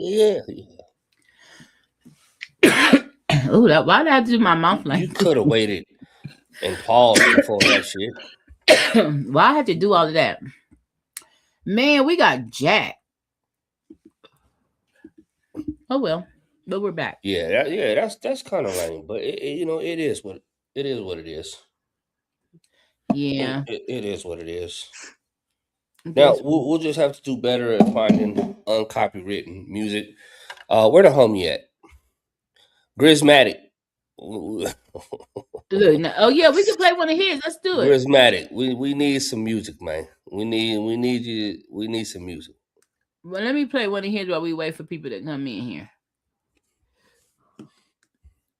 Yeah. Oh, why did I do my mouth like You could have waited and paused before that shit. why I had to do all of that? Man, we got Jack. Oh well, but we're back. Yeah, that's kind of lame, but it is what it is. What it is. Yeah. It is what it is. I Now guess. we'll just have to do better at finding uncopywritten music. Where the homie at? Grismatic. Look, oh yeah, we can play one of his. Let's do it. Grismatic. We need some music, man. We need some music. Well, let me play one of his while we wait for people to come in here.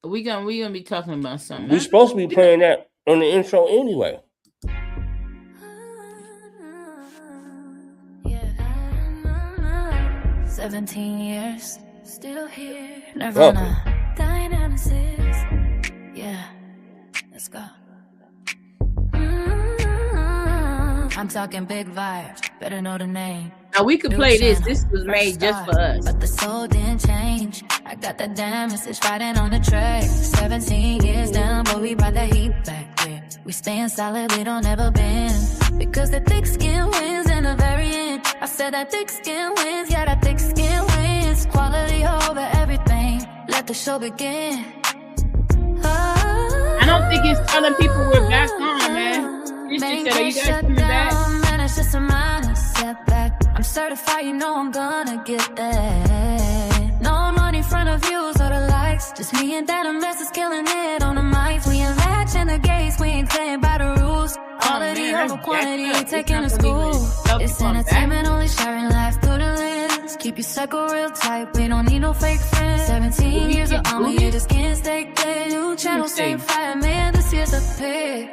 We gonna be talking about something. We're supposed to be playing that on the intro anyway. 17 years, still here. Nirvana, Dynamics. Yeah, let's go. I'm talking big vibes, better know the name. Now we could play this. This was made just for us. But the soul didn't change. I got that damn message riding on the track. 17 years down, but we brought the heat back. Yeah. We staying solid, we don't ever bend. Because the thick skin wins in the very end. I said that thick skin wins, yeah, that thick skin wins. Quality over everything. Let the show begin. I don't think it's telling people we're back on, man. She said, are you guys coming back? Man, it's just a minor setback. I'm certified, you know I'm gonna get that. No money, front of views or the likes. Just me and that mess is killing it on the mics. We ain't latching the gates, we ain't playing by the rules. Quality over quantity, taking to school. It's entertainment, only sharing life through the lens. Keep your circle real tight, we don't need no fake friends. 17 years of army, you just can't stay dead. New channel, same fire, man, this year's a pick.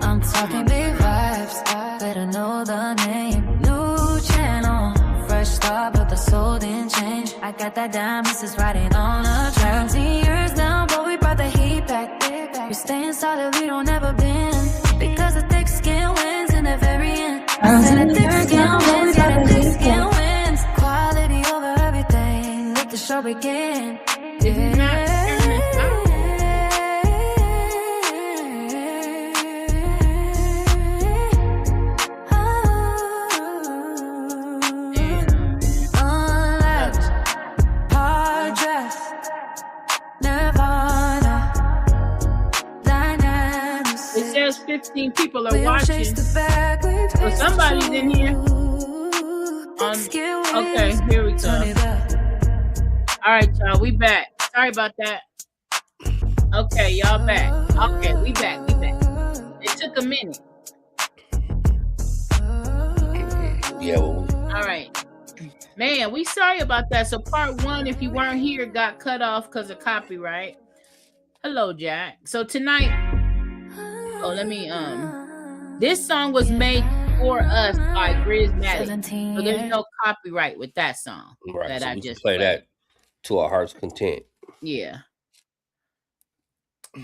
I'm talking big vibes, better know the name. New channel, fresh start, but the soul didn't change. I got that diamonds is riding on a track. 17 years down, but we brought the heat back. We're staying solid, we don't ever bend. Because the thick skin wins in the very end. I said the thick skin wins, yeah, the thick skin wins. Quality over everything, let the show begin. It says 15 people are watching. So somebody's in here. Okay, here we go. All right, y'all, we back. Sorry about that. Okay, y'all back. Okay, we back. It took a minute. Yeah. All right. Man, we sorry about that. So part 1, if you weren't here, got cut off because of copyright. Hello, Jack. So tonight, this song was made for us by Grismatic. So there's no copyright with that song. Right. That so I we just play played. that to our heart's content. Yeah.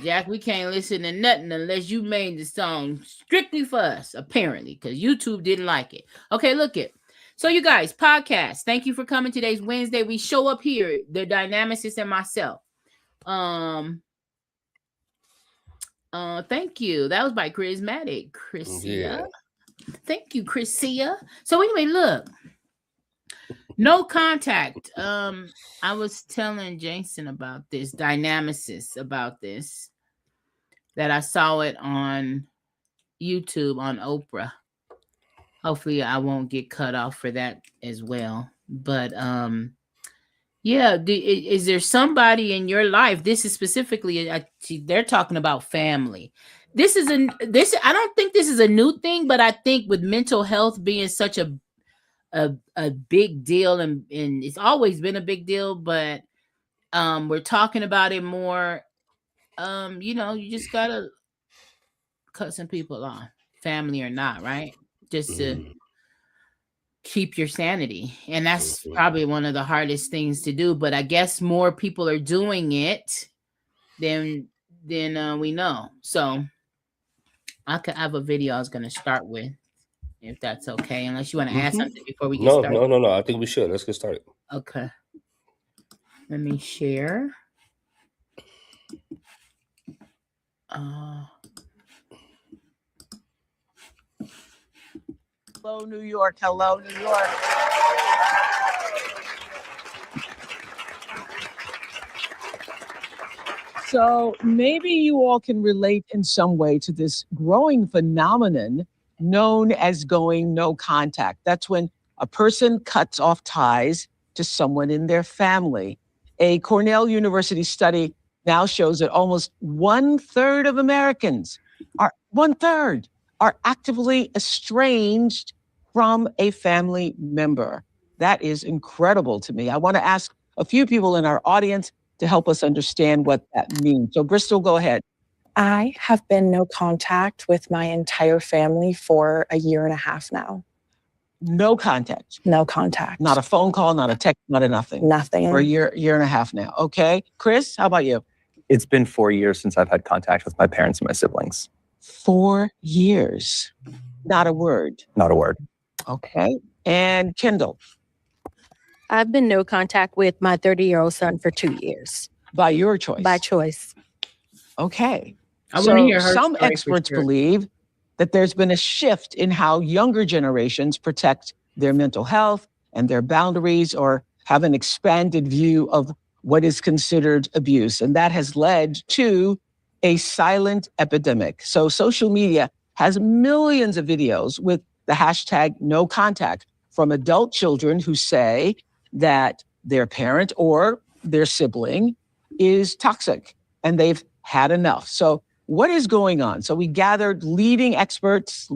Jack, we can't listen to nothing unless you made the song strictly for us, apparently, because YouTube didn't like it. Okay, look it. So you guys, podcast, thank you for coming. Today's Wednesday. We show up here, the Dynamicist and myself. Thank you. That was by Grismatic. Chrissia. Yeah. Thank you, Chrissia. So anyway, look. No contact. I was telling Jason about this, Dynamicist, about this, that I saw it on YouTube on Oprah. Hopefully I won't get cut off for that as well. But yeah, is there somebody in your life? This is specifically, they're talking about family. I don't think this is a new thing, but I think with mental health being such a big deal, and it's always been a big deal, but we're talking about it more. You just gotta cut some people off, family or not, right? Just to keep your sanity. And that's probably one of the hardest things to do, but I guess more people are doing it than we know. So I have a video I was going to start with, if that's okay, unless you want to add something before we get started. No. I think we should. Let's get started. Okay. Let me share. Hello, New York. Hello, New York. So maybe you all can relate in some way to this growing phenomenon known as going no contact. That's when a person cuts off ties to someone in their family. A Cornell University study now shows that almost 1/3 of Americans are 1/3 are actively estranged from a family member. That is incredible to me. I want to ask a few people in our audience to help us understand what that means. So, Bristol, go ahead. I have been no contact with my entire family for a year and a half now. No contact. No contact. Not a phone call, not a text, not a nothing. Nothing. For a year and a half now. Okay. Chris, how about you? It's been 4 years since I've had contact with my parents and my siblings. 4 years. Not a word. Not a word. Okay. And Kendall, I've been no contact with my 30-year-old son for 2 years. by your choice. By choice. Okay. I want to hear her some story for experts sure. believe that there's been a shift in how younger generations protect their mental health and their boundaries, or have an expanded view of what is considered abuse. And that has led to a silent epidemic. So social media has millions of videos with the hashtag no contact from adult children who say that their parent or their sibling is toxic and they've had enough. So what is going on? So we gathered leading experts,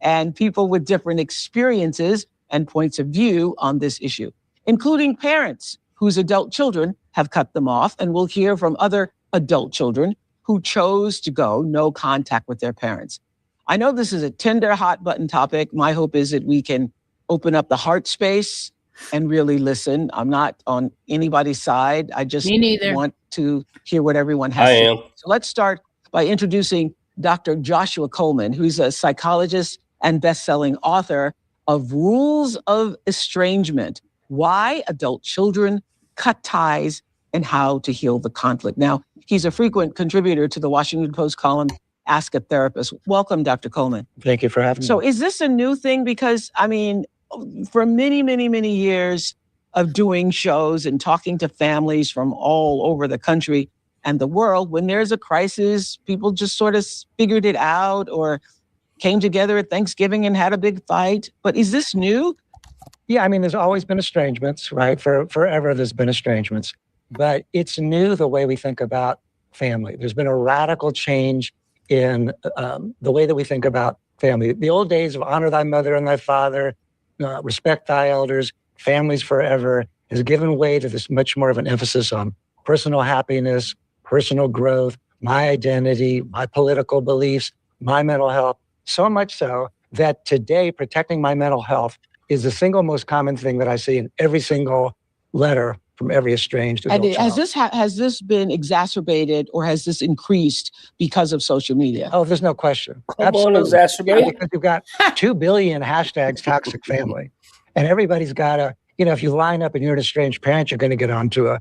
and people with different experiences and points of view on this issue, including parents whose adult children have cut them off. And we'll hear from other adult children who chose to go no contact with their parents. I know this is a tender, hot button topic. My hope is that we can open up the heart space and really listen. I'm not on anybody's side. I just Me neither. want to hear what everyone has I to am. say. So let's start by introducing Dr. Joshua Coleman, who's a psychologist and best-selling author of Rules of Estrangement: Why Adult Children Cut Ties and How to Heal the Conflict. Now, he's a frequent contributor to the Washington Post column, Ask a Therapist. Welcome, Dr. Coleman. Thank you for having me. So is this a new thing? Because, I mean, for many, many, many years of doing shows and talking to families from all over the country and the world, when there's a crisis, people just sort of figured it out or came together at Thanksgiving and had a big fight. But is this new? Yeah, I mean, there's always been estrangements, right? Forever there's been estrangements. But it's new the way we think about family. There's been a radical change in the way that we think about family. The old days of honor thy mother and thy father, respect thy elders, families forever, has given way to this much more of an emphasis on personal happiness, personal growth, my identity, my political beliefs, my mental health. So much so that today protecting my mental health is the single most common thing that I see in every single letter from every estranged adult And child. has this been exacerbated or has this increased because of social media? Oh, there's no question. Come on, exacerbate. Because you've got 2 billion hashtags toxic family. And everybody's got a, if you line up and you're an estranged parent, you're going to get onto a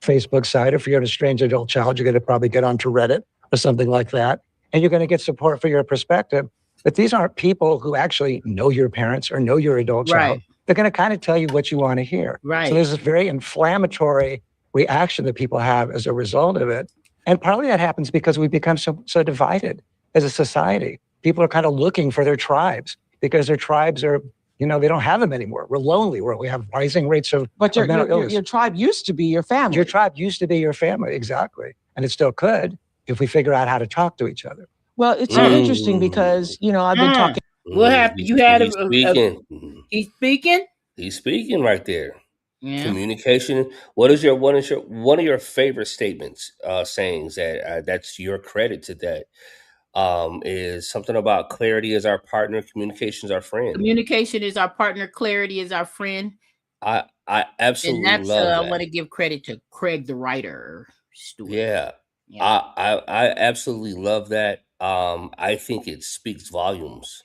Facebook site. If you're an estranged adult child, you're going to probably get onto Reddit or something like that. And you're going to get support for your perspective. But these aren't people who actually know your parents or know your adult child. Right. They're going to kind of tell you what you want to hear. Right. So there's this very inflammatory reaction that people have as a result of it. And partly that happens because we've become so divided as a society. People are kind of looking for their tribes because their tribes are, they don't have them anymore. We're lonely. We have rising rates of But mental illness. your tribe used to be your family. Your tribe used to be your family, exactly. And it still could if we figure out how to talk to each other. Well, it's so interesting because, I've been talking. What happened? You had He's speaking. He's speaking? He's speaking right there. Yeah. Communication. One of your favorite statements, sayings that's your credit to that, is something about clarity is our partner, communication is our friend. Communication is our partner, clarity is our friend. I absolutely And that's love that. I want to give credit to Craig the writer. Stuart. Yeah. I absolutely love that. I think it speaks volumes.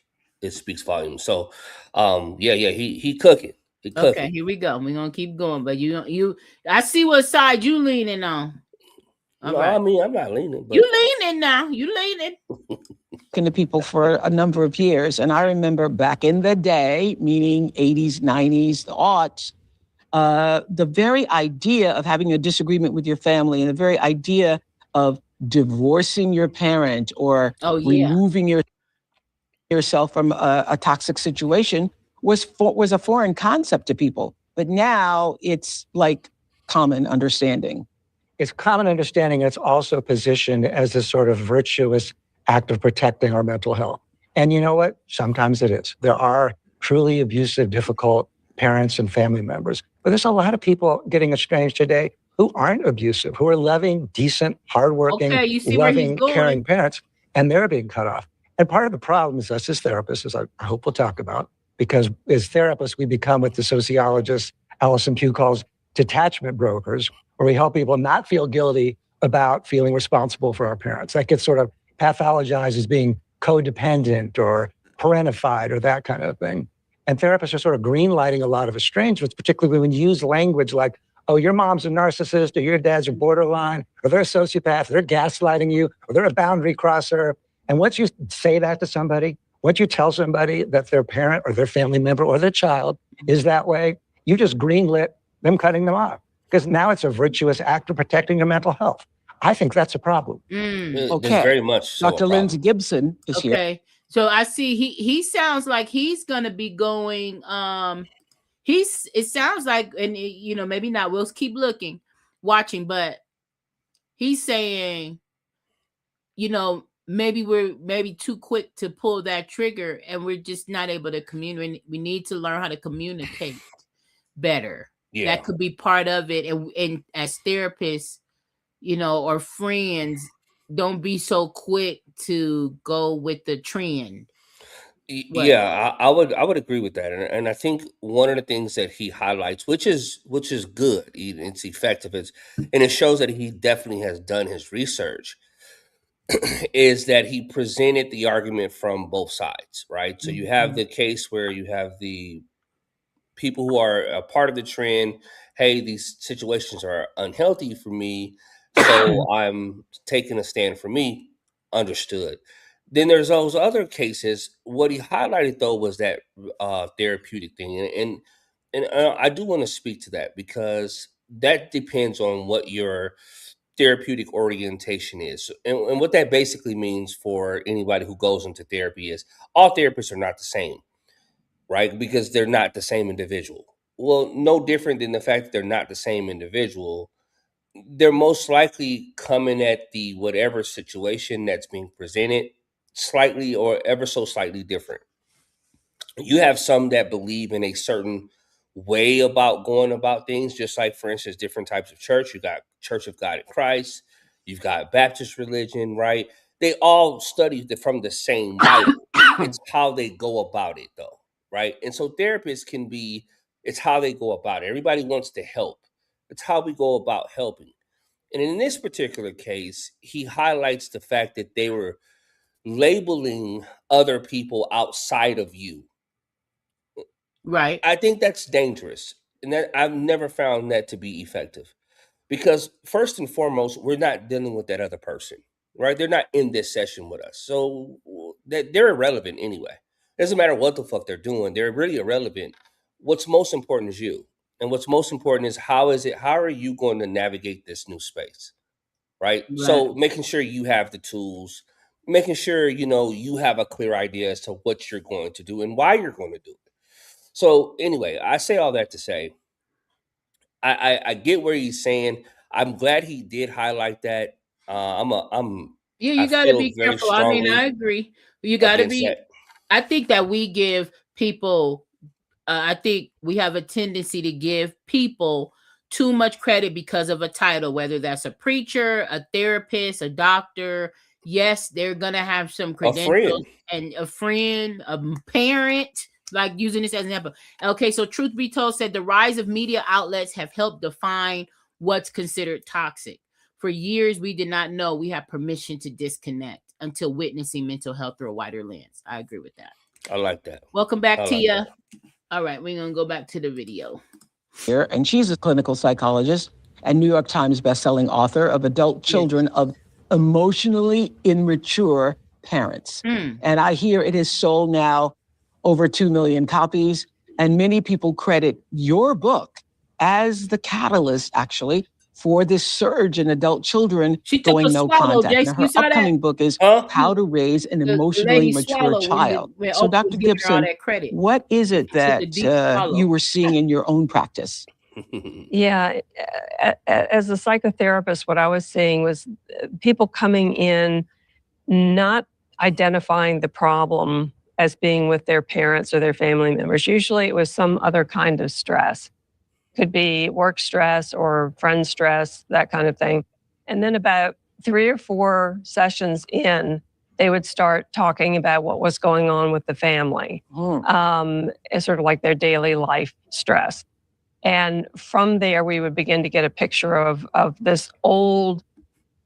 So he cooking. He Okay, cooking. here we go. We're gonna keep going, but you I see what side you leaning on. All No, right. I mean I'm not leaning, You but leaning now. You leaning. To people for a number of years. And I remember back in the day, meaning 80s, 90s, the aughts, the very idea of having a disagreement with your family and the very idea of divorcing your parent or Oh yeah. removing yourself from a toxic situation was a foreign concept to people. But now it's like common understanding. It's common understanding. It's also positioned as a sort of virtuous act of protecting our mental health. And you know what? Sometimes it is. There are truly abusive, difficult parents and family members. But there's a lot of people getting estranged today who aren't abusive, who are loving, decent, hardworking, Okay, you see where he's loving, going. caring parents, and they're being cut off. And part of the problem is us as therapists, as I hope we'll talk about, because as therapists, we become what the sociologist Alison Pugh calls detachment brokers, where we help people not feel guilty about feeling responsible for our parents. That gets sort of pathologized as being codependent or parentified or that kind of thing. And therapists are sort of greenlighting a lot of estrangements, particularly when you use language like, oh, your mom's a narcissist, or your dad's a borderline, or they're a sociopath, they're gaslighting you, or they're a boundary crosser. And once you say that to somebody, once you tell somebody that their parent or their family member or their child is that way, you just greenlit them cutting them off, because now it's a virtuous act of protecting your mental health. I think that's a problem. Mm. there's Okay. very much so a Dr. Lindsay problem. Gibson is here. Okay. So I see he sounds like he's gonna be going. It sounds like, and you know, maybe not. We'll keep watching, but he's saying, you know, maybe we're too quick to pull that trigger, and we're just not able to communicate. We need to learn how to communicate better. Yeah. That could be part of it, and as therapists, you know, or friends, don't be so quick to go with the trend. What? Yeah, I would agree with that, and I think one of the things that he highlights, which is good, it's effective, and it shows that he definitely has done his research, is that he presented the argument from both sides, right? So you have the case where you have the people who are a part of the trend. Hey, these situations are unhealthy for me, so I'm taking a stand for me. Understood. Then there's those other cases. What he highlighted though was that therapeutic thing, and I do want to speak to that because that depends on what your therapeutic orientation is, and what that basically means for anybody who goes into therapy is all therapists are not the same, right? Because they're not the same individual. Well, no different than the fact that they're not the same individual. They're most likely coming at the whatever situation that's being presented slightly or ever so slightly different. You have some that believe in a certain way about going about things, just like, for instance, different types of church. You got Church of God in Christ, you've got Baptist religion, right? They all study from the same Bible. It's how they go about it, though, right? And so therapists can be, it's how they go about it. Everybody wants to help. It's how we go about helping. And in this particular case, he highlights the fact that they were labeling other people outside of you. Right. I think that's dangerous, and that I've never found that to be effective, because first and foremost, we're not dealing with that other person, right? They're not in this session with us, so that they're irrelevant anyway. Doesn't matter what the fuck they're doing; they're really irrelevant. What's most important is you, and what's most important is how are you going to navigate this new space, right? Right. So making sure you have the tools, making sure you have a clear idea as to what you're going to do and why you're going to do it. So anyway, I say all that to say, I get where he's saying. I'm glad he did highlight that. Yeah, I you got to feel be very careful. I mean, I strongly agree. You got to against be. that. I think that we give people. I think we have a tendency to give people too much credit because of a title, whether that's a preacher, a therapist, a doctor. Yes, they're gonna have some A credentials, friend. and a friend, a parent. Like using this as an example. Okay, so truth be told, said the rise of media outlets have helped define what's considered toxic. For years, we did not know we had permission to disconnect until witnessing mental health through a wider lens. I agree with that. I like that. Welcome back, I like Tia. that. All right, we're gonna go back to the video. Here, and she's a clinical psychologist and New York Times bestselling author of Adult Children of Emotionally Immature Parents. And I hear it is sold now over 2 million copies. And many people credit your book as the catalyst, actually, for this surge in adult children going no contact. Jason, Now, her upcoming book is How to Raise an Emotionally Mature Child. So, Dr. Gibson, what is it that you were seeing in your own practice? Yeah, as a psychotherapist, what I was seeing was people coming in not identifying the problem as being with their parents or their family members. Usually it was some other kind of stress. Could be work stress or friend stress, that kind of thing. And then about 3 or 4 sessions in, they would start talking about what was going on with the family, as sort of like their daily life stress. And from there, we would begin to get a picture of this old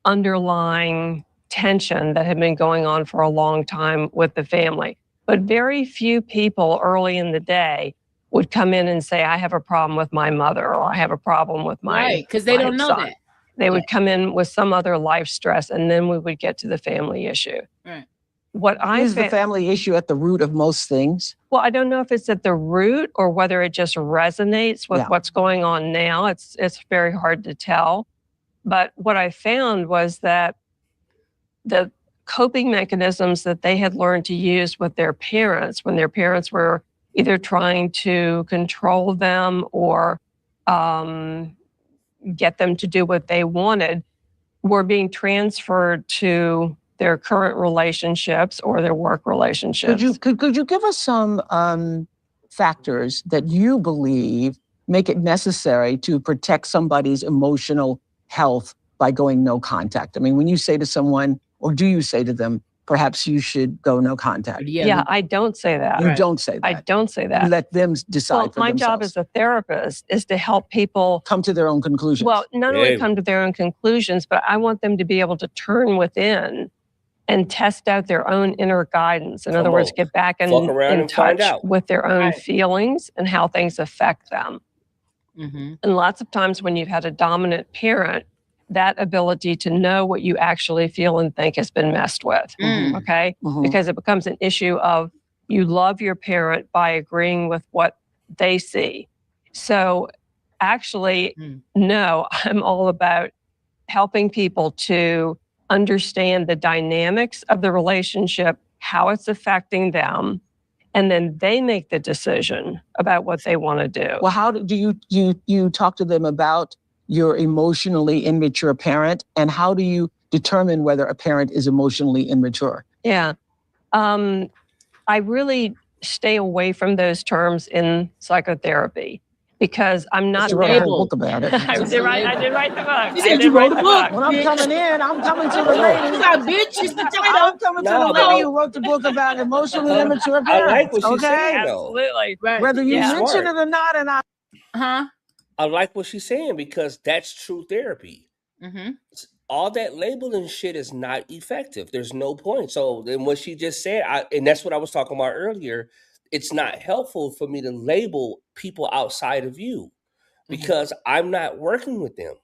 underlying tension that had been going on for a long time with the family. But very few people early in the day would come in and say, I have a problem with my mother, or I have a problem with my right, because they don't know son. that. They would come in with some other life stress, and then we would get to the family issue. Right. Is the family issue at the root of most things? Well, I don't know if it's at the root or whether it just resonates with what's going on now. It's very hard to tell. But what I found was that the coping mechanisms that they had learned to use with their parents, when their parents were either trying to control them or get them to do what they wanted, were being transferred to their current relationships or their work relationships. Could you give us some factors that you believe make it necessary to protect somebody's emotional health by going no contact? I mean, when you say to someone, or do you say to them, perhaps you should go no contact? Yeah, I don't say that. You don't say that. I don't say that. You let them decide for my themselves. job as a therapist is to help people come to their own conclusions. Well, not only come to their own conclusions, but I want them to be able to turn within and test out their own inner guidance. In other words, get back in touch with their own feelings and how things affect them. And lots of times when you've had a dominant parent, that ability to know what you actually feel and think has been messed with, okay? Because it becomes an issue of you love your parent by agreeing with what they see. So actually, no, I'm all about helping people to understand the dynamics of the relationship, how it's affecting them, and then they make the decision about what they want to do. Well, how do you talk to them about your emotionally immature parent, and how do you determine whether a parent is emotionally immature? Yeah, I really stay away from those terms in psychotherapy because I'm not. You wrote a whole book about it. I did write the book. You said you wrote the book. When I'm coming in, I'm coming to the lady. Bitch is the title. I'm coming to the lady who wrote the book about emotionally immature parents. I like what she's saying, though. Absolutely. Right. Whether you mention it or not, and I like what she's saying because that's true therapy. All that labeling shit is not effective. There's no point. So then what she just said, and that's what I was talking about earlier, it's not helpful for me to label people outside of you because I'm not working with them.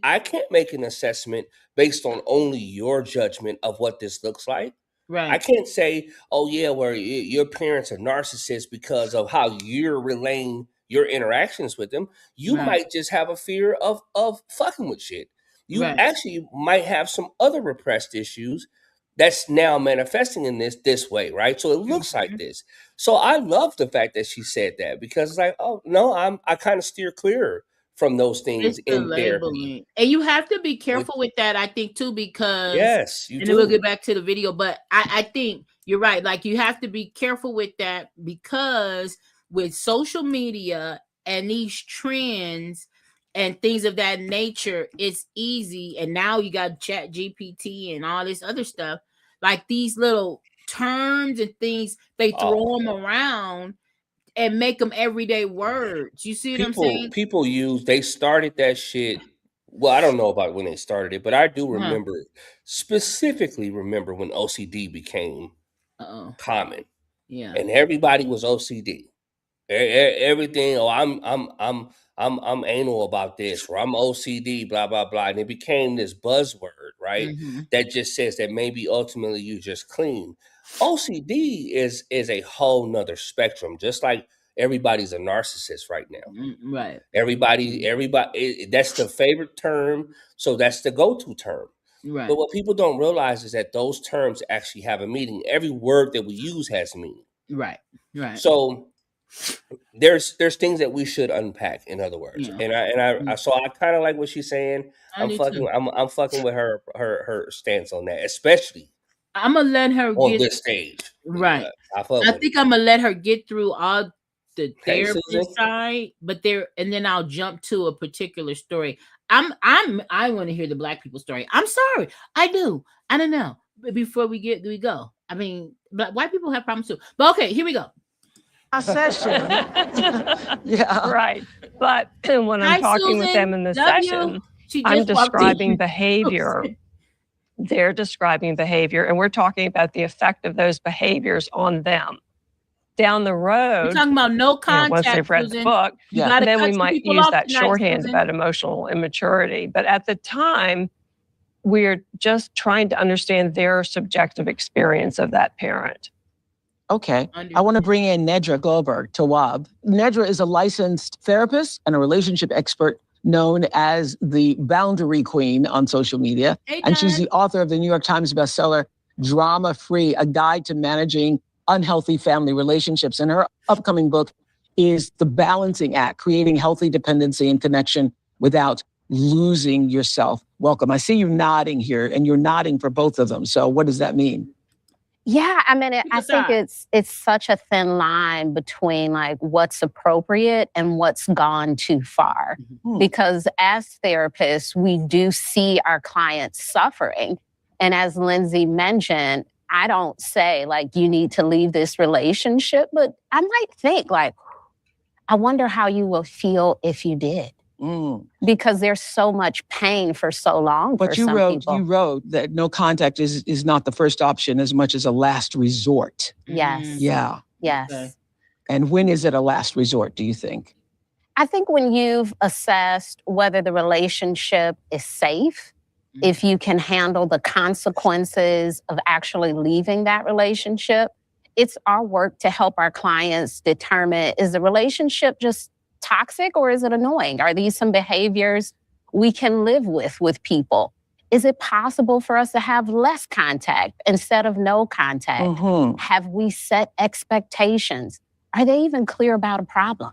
I can't make an assessment based on only your judgment of what this looks like. Right. I can't say, oh yeah, well, your parents are narcissists because of how you're relaying your interactions with them. You might just have a fear of fucking with shit. You actually might have some other repressed issues that's now manifesting in this way, right? So it looks like this. So I love the fact that she said that because it's like, oh no, I kind of steer clear from those things in therapy. And you have to be careful with that, I think, too, because yes, you do. Then we'll get back to the video, but I think you're right. Like you have to be careful with that because with social media and these trends and things of that nature, it's easy. And now you got Chat GPT and all this other stuff. Like these little terms and things, they throw them around and make them everyday words. You see what I'm saying? They started that shit. Well, I don't know about when they started it, but I do specifically remember when OCD became common. Yeah. And everybody was OCD. Everything. Oh, I'm anal about this, or I'm OCD, blah blah blah, and it became this buzzword, right? Mm-hmm. That just says that maybe ultimately you just clean. OCD is a whole nother spectrum. Just like everybody's a narcissist right now. Right. Everybody. That's the favorite term, so that's the go-to term. Right. But what people don't realize is that those terms actually have a meaning. Every word that we use has a meaning. Right. Right. So there's things that we should unpack, in other words. Yeah. And I so I kind of like what she's saying. I do too. I'm fucking with her stance on that, especially I'm gonna let her on get this stage. right. I fuck I with think it. I'm gonna let her get through all the Hey, therapy Susan. side, but and then I'll jump to a particular story. I want to hear the Black people story. I'm sorry, I do. I don't know. But before we go. I mean, white people have problems too. But okay, here we go. Session. Yeah. Right. But when I'm Hi, talking with them Susan. in the Love you. session, She I'm just walked in. describing behavior. They're describing behavior, and we're talking about the effect of those behaviors on them. Down the road, We're talking about no contact. once they've read Susan. the book, You gotta then we cut some might people use off that tonight, shorthand Susan. about emotional immaturity. But at the time, we're just trying to understand their subjective experience of that parent. Okay. I want to bring in Nedra Goldberg to WAB. Nedra is a licensed therapist and a relationship expert known as the Boundary Queen on social media. Hey, and she's Dad. the author of the New York Times bestseller, Drama Free, a guide to managing unhealthy family relationships. And her upcoming book is The Balancing Act, creating healthy dependency and connection without losing yourself. Welcome. I see you nodding here, and you're nodding for both of them. So what does that mean? Yeah, I mean, I think aside. it's such a thin line between like what's appropriate and what's gone too far. Because as therapists, we do see our clients suffering. And as Lindsay mentioned, I don't say like you need to leave this relationship, but I might think like, I wonder how you will feel if you did. Because there's so much pain for so long. But for you some people. wrote that no contact is not the first option as much as a last resort. Yes. Yeah. Yes. Okay. And when is it a last resort, do you think? I think when you've assessed whether the relationship is safe, if you can handle the consequences of actually leaving that relationship, it's our work to help our clients determine, is the relationship just toxic or is it annoying? Are these some behaviors we can live with people? Is it possible for us to have less contact instead of no contact? Have we set expectations? Are they even clear about a problem?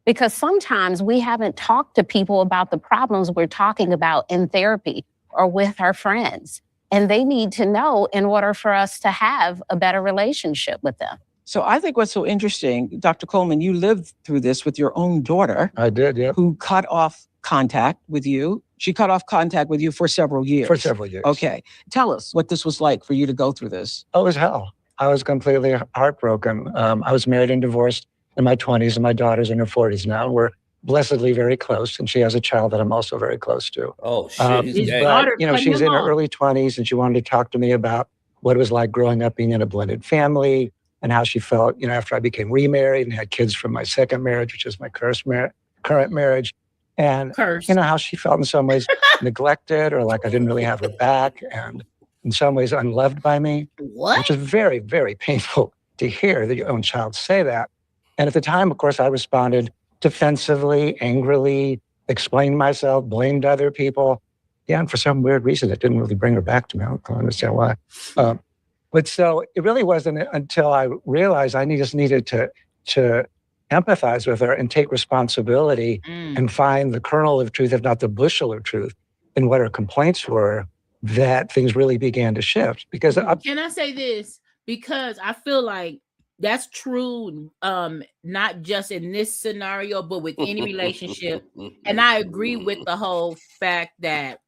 Because sometimes we haven't talked to people about the problems we're talking about in therapy or with our friends. And they need to know in order for us to have a better relationship with them. So I think what's so interesting, Dr. Coleman, you lived through this with your own daughter. I did, yeah. Who cut off contact with you. She cut off contact with you for several years. For several years. Okay. Tell us what this was like for you to go through this. Oh, it was hell. I was completely heartbroken. I was married and divorced in my 20s, and my daughter's in her 40s now. We're blessedly very close, and she has a child that I'm also very close to. Oh, shit. He's dead. But, you know, she's in her early 20s, and she wanted to talk to me about what it was like growing up being in a blended family and how she felt, you know, after I became remarried and had kids from my second marriage, which is my current marriage. And, you know, how she felt in some ways neglected or like I didn't really have her back and in some ways unloved by me. What? Which is very, very painful to hear that your own child say that. And at the time, of course, I responded defensively, angrily, explained myself, blamed other people. Yeah, and for some weird reason, it didn't really bring her back to me. I don't understand why. But so it really wasn't until I realized I just needed to empathize with her and take responsibility and find the kernel of truth, if not the bushel of truth, in what her complaints were, that things really began to shift. Because can I say this? Because I feel like that's true, not just in this scenario, but with any relationship. And I agree with the whole fact that,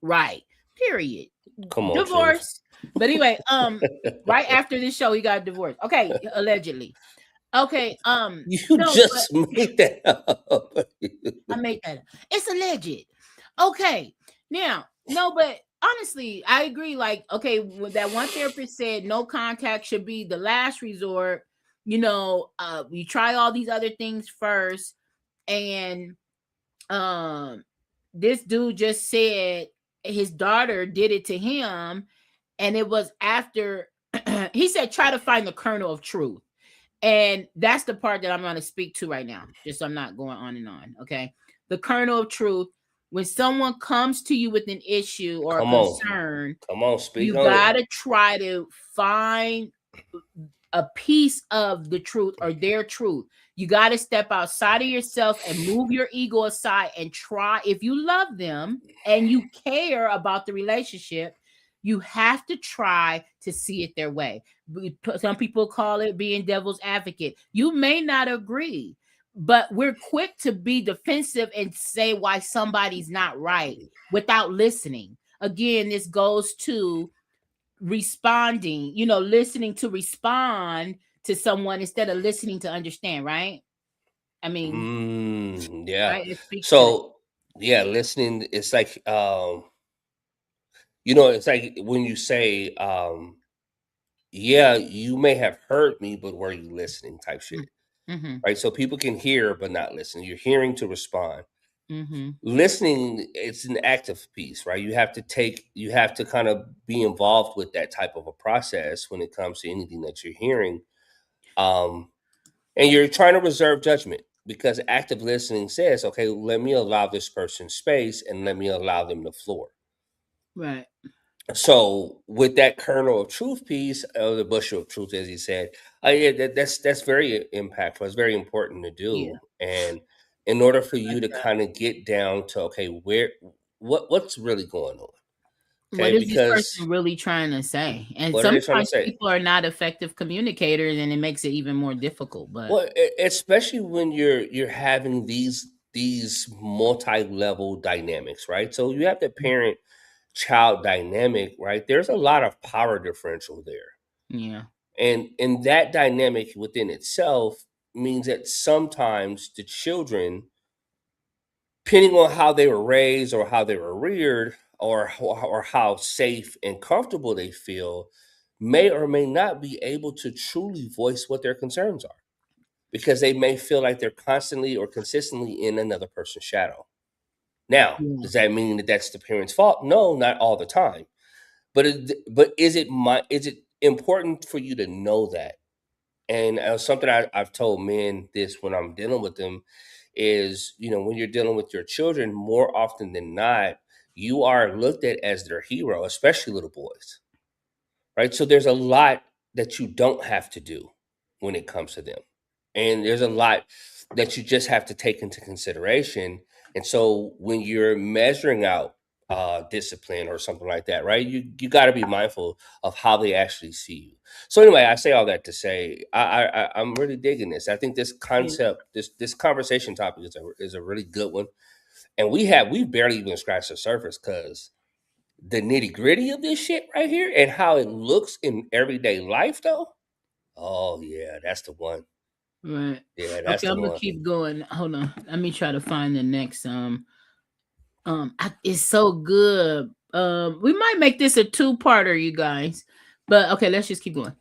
right, period. Come on, divorce. But anyway, right after this show, he got divorced. Okay, allegedly. Okay, you just made that up. I made that up. It's alleged. Okay, now, no, but honestly, I agree. Like, okay, that one therapist said no contact should be the last resort. you try all these other things first, and this dude just said his daughter did it to him, and it was after he said try to find the kernel of truth. And that's the part that I'm going to speak to right now, just so I'm not going on and on. Okay. The kernel of truth. When someone comes to you with an issue or a concern, speak you on it. gotta try to find a piece of the truth or their truth. You got to step outside of yourself and move your ego aside and try. If you love them and you care about the relationship, you have to try to see it their way. Some people call it being devil's advocate. You may not agree, but we're quick to be defensive and say why somebody's not right without listening. Again, this goes to responding, listening to respond to someone instead of listening to understand, right? I mean, Yeah. right? It speaks to that. So yeah, listening. It's like it's like when you say, yeah, you may have heard me, but were you listening? Type shit, Mm-hmm. right? So people can hear but not listen. You're hearing to respond. Mm-hmm. Listening, it's an active piece, right? You have to kind of be involved with that type of a process when it comes to anything that you're hearing. And you're trying to reserve judgment because active listening says, okay, let me allow this person space and let me allow them the floor. Right. So with that kernel of truth piece, or the bushel of truth, as he said, yeah, that's very impactful. It's very important to do. Yeah. And in order for you to kind of get down to, okay, what's really going on? Okay, what is this because person really trying to say? And what are they trying to sometimes say? people are not effective communicators, and it makes it even more difficult. But Well, especially when you're having these multi-level dynamics, right? So you have the parent child dynamic, right? There's a lot of power differential there. yeah, And that dynamic within itself means that sometimes the children, depending on how they were raised or how they were reared or how safe and comfortable they feel, may or may not be able to truly voice what their concerns are because they may feel like they're constantly or consistently in another person's shadow. Now, yeah. does that mean that that's the parent's fault? No, not all the time. But is it important for you to know that? And something I've told men this when I'm dealing with them is, when you're dealing with your children, more often than not, you are looked at as their hero, especially little boys, right? So there's a lot that you don't have to do when it comes to them. And there's a lot that you just have to take into consideration. And so when you're measuring out discipline or something like that, right? You got to be mindful of how they actually see you. So anyway, I say all that to say I'm really digging this. I think this concept, this conversation topic is a really good one, and we barely even scratched the surface because the nitty gritty of this shit right here and how it looks in everyday life, though. Oh yeah, that's the one. Right. Yeah, that's Okay, the I'm gonna one. keep going. Hold on. Let me try to find the next it's so good. We might make this a two-parter, you guys. But okay, let's just keep going.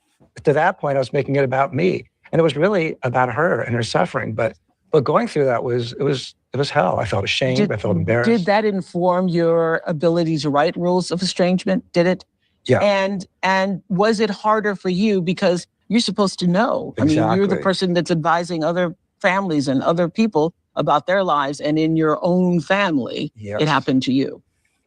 To that point, I was making it about me, and it was really about her and her suffering. But going through that was hell. I felt ashamed. I felt embarrassed. Did that inform your ability to write rules of estrangement? Did it? Yeah. And was it harder for you because you're supposed to know? Exactly. I mean, you're the person that's advising other families and other people about their lives, and in your own family, Yes. It happened to you.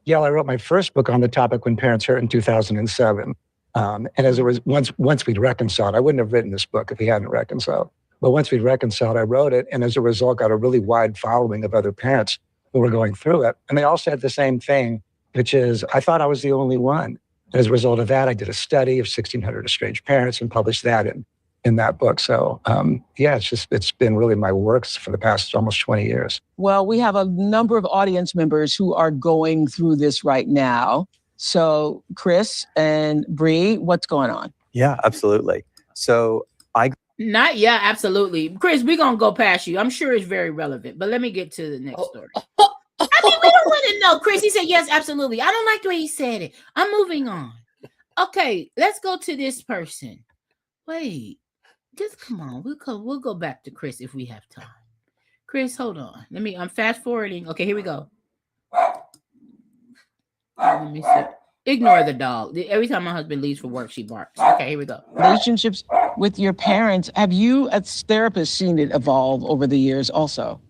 Yeah, I wrote my first book on the topic when parents hurt in 2007. And as it was, once we'd reconciled, I wouldn't have written this book if we hadn't reconciled. But once we'd reconciled, I wrote it. And as a result, got a really wide following of other parents who were going through it. And they all said the same thing, which is, I thought I was the only one. And as a result of that, I did a study of 1,600 estranged parents and published that in that book. So it's been really my works for the past almost 20 years. Well, we have a number of audience members who are going through this right now. So Chris and Bree, what's going on? Yeah, absolutely. So Yeah, absolutely. Chris, we're gonna go past you. I'm sure it's very relevant, but let me get to the next story. I mean, we don't want to know. Chris, he said yes, absolutely. I don't like the way he said it. I'm moving on. Okay, let's go to this person. Wait, Just come on. We'll go back to Chris if we have time. Chris, hold on. I'm fast forwarding. Okay, here we go. Let me see. Ignore the dog. Every time my husband leaves for work, she barks. Okay, here we go. Relationships with your parents, have you as therapists seen it evolve over the years also?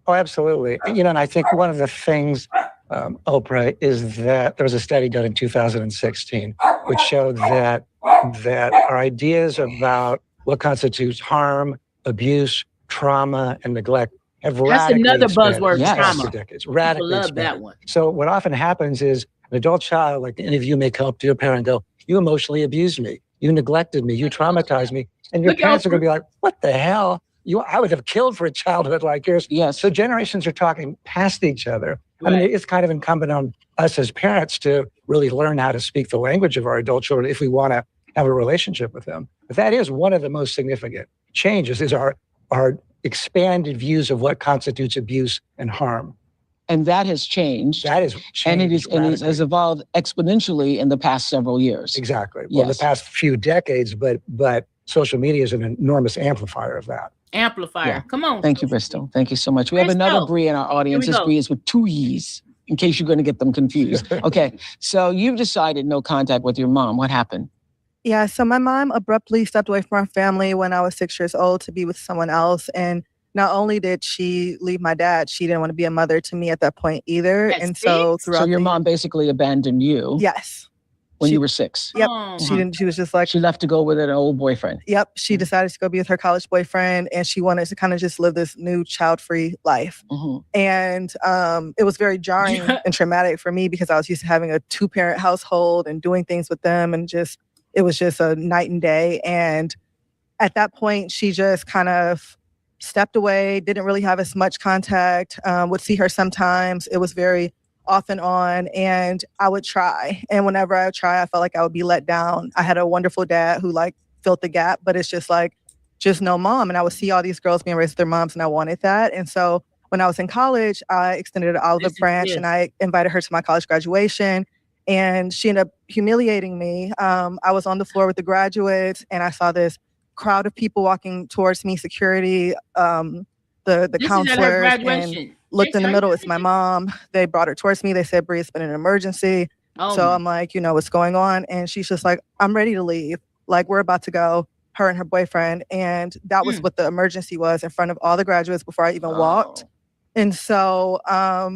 Oh, absolutely. And I think one of the things, Oprah, is that there was a study done in 2016 which showed that our ideas about what constitutes harm, abuse, trauma, and neglect have radically another expanded buzzword, in the past trauma. 2 decades. Radically People love expanded. that one. So what often happens is an adult child, like any of you, may come up to your parent and go, "You emotionally abused me. You neglected me. You traumatized me." And your parents are going to be like, "What the hell? I would have killed for a childhood like yours." Yes. So generations are talking past each other. Right. I mean, it's kind of incumbent on us as parents to really learn how to speak the language of our adult children if we want to have a relationship with them. But that is one of the most significant changes, is our expanded views of what constitutes abuse and harm. And that has changed. That has changed. And it has evolved exponentially in the past several years. Exactly. Well, the past few decades, but social media is an enormous amplifier of that. Amplifier. Yeah. Come on. Thank you, Bristol. Thank you so much. We have another Bree in our audience. This Bree is with 2 E's, in case you're going to get them confused. Okay. So you've decided no contact with your mom. What happened? Yeah. So my mom abruptly stepped away from our family when I was 6 years old to be with someone else. And not only did she leave my dad, she didn't want to be a mother to me at that point either. That's and so throughout your mom basically abandoned you. Yes. When you were 6. Yep. She didn't. She was just like, she left to go with an old boyfriend. Yep. She decided to go be with her college boyfriend, and she wanted to kind of just live this new child-free life. And it was very jarring and traumatic for me because I was used to having a 2-parent household and doing things with them, and it was just a night and day. And at that point, she just kind of stepped away, didn't really have as much contact, would see her sometimes. It was very off and on, and I would try. And whenever I would try, I felt like I would be let down. I had a wonderful dad who filled the gap, but it's just no mom. And I would see all these girls being raised with their moms, and I wanted that. And so when I was in college, I extended an olive branch and I invited her to my college graduation, and she ended up humiliating me. I was on the floor with the graduates, and I saw this crowd of people walking towards me, security, the counselors, and looked in the middle. It's my mom. They brought her towards me. They said, "Bree, it's been an emergency." So I'm like, what's going on? And she's just like, "I'm ready to leave. Like, we're about to go," her and her boyfriend. And that was what the emergency was, in front of all the graduates before I even walked. And so I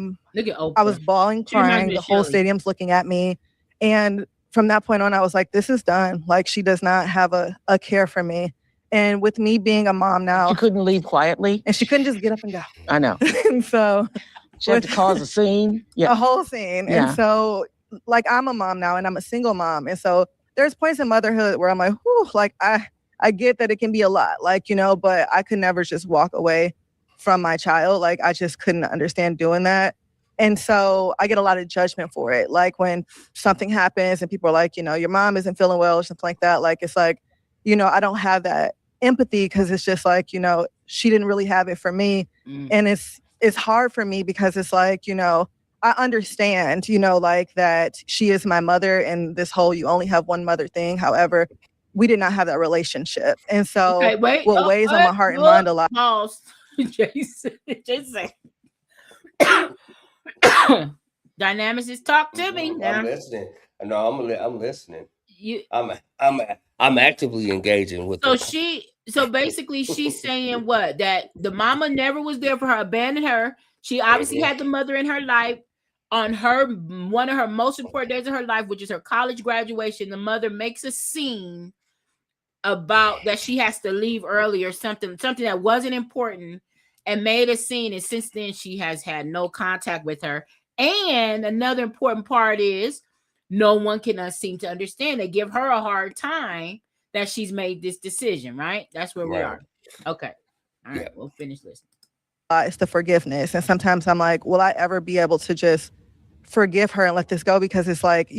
was bawling, crying. The whole stadium's looking at me. And from that point on, I was like, this is done. Like, she does not have a care for me. And with me being a mom now, she couldn't leave quietly, and she couldn't just get up and go. I know. And so she had to cause a scene. Yeah. A whole scene. Yeah. And so, I'm a mom now, and I'm a single mom. And so there's points in motherhood where I'm like, whew, I get that it can be a lot, but I could never just walk away from my child. I just couldn't understand doing that. And so I get a lot of judgment for it. Like, when something happens and people are like, your mom isn't feeling well or something like that. It's like, I don't have that empathy, because it's just like, she didn't really have it for me. And it's hard for me because it's like, I understand, that she is my mother, and this whole "you only have one mother" thing. However, we did not have that relationship. And so what weighs on my heart and mind a lot. Pause. Jason. Dynamics is talk to me. I'm listening. No, I'm listening. I'm actively engaging with her. So basically she's saying what? That the mama never was there for her, abandoned her. She obviously had the mother in her life on one of her most important days of her life, which is her college graduation. The mother makes a scene about that she has to leave early or something that wasn't important, and made a scene. And since then she has had no contact with her. And another important part is no one can seem to understand. They give her a hard time that she's made this decision, right? That's where we are. Okay. All right. We'll finish listening. It's the forgiveness. And sometimes I'm like, will I ever be able to just forgive her and let this go? Because it's like,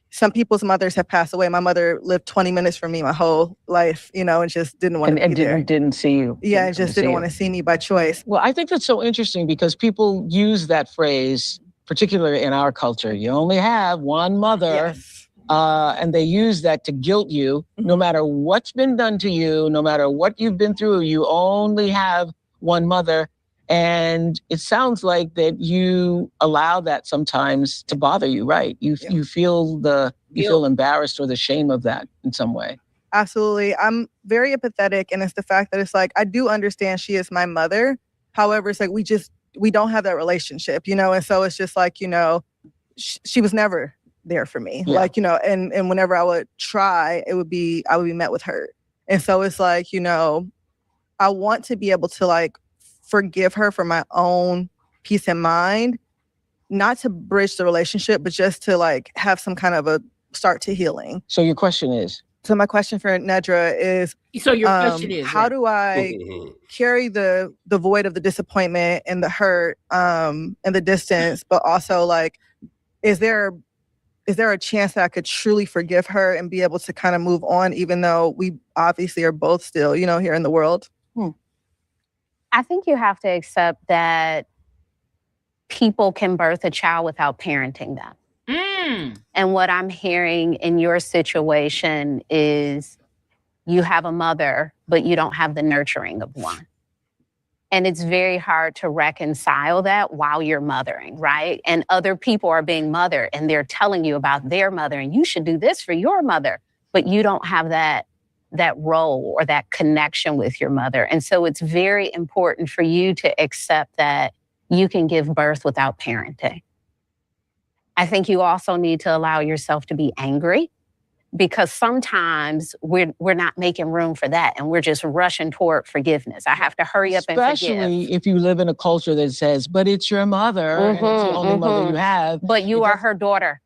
some people's mothers have passed away. My mother lived 20 minutes from me my whole life, and just didn't want to be there. And didn't see you. Yeah, just didn't want to see me by choice. Well, I think that's so interesting because people use that phrase, particularly in our culture. You only have one mother. Yes. and they use that to guilt you. No matter what's been done to you, no matter what you've been through, you only have one mother. And it sounds like that you allow that sometimes to bother you, right? You feel you feel embarrassed or the shame of that in some way. Absolutely. I'm very empathetic, and it's the fact that it's like I do understand she is my mother. However, it's like we don't have that relationship, and so it's just like, she was never there for me. Yeah. Like, and whenever I would try, I would be met with hurt. And so it's like, I want to be able to like forgive her for my own peace of mind, not to bridge the relationship, but just to like have some kind of a start to healing. So your question is? So my question for Nedra is, how do I carry the void of the disappointment and the hurt and the distance, but also like, is there a chance that I could truly forgive her and be able to kind of move on, even though we obviously are both still, here in the world? I think you have to accept that people can birth a child without parenting them. And what I'm hearing in your situation is you have a mother, but you don't have the nurturing of one. And it's very hard to reconcile that while you're mothering, right? And other people are being mothered and they're telling you about their mother and you should do this for your mother, but you don't have that role or that connection with your mother. And so it's very important for you to accept that you can give birth without parenting. I think you also need to allow yourself to be angry, because sometimes we're not making room for that and we're just rushing toward forgiveness. I have to hurry up and forgive. Especially if you live in a culture that says, but it's your mother and it's the only mother you have. But you are her daughter.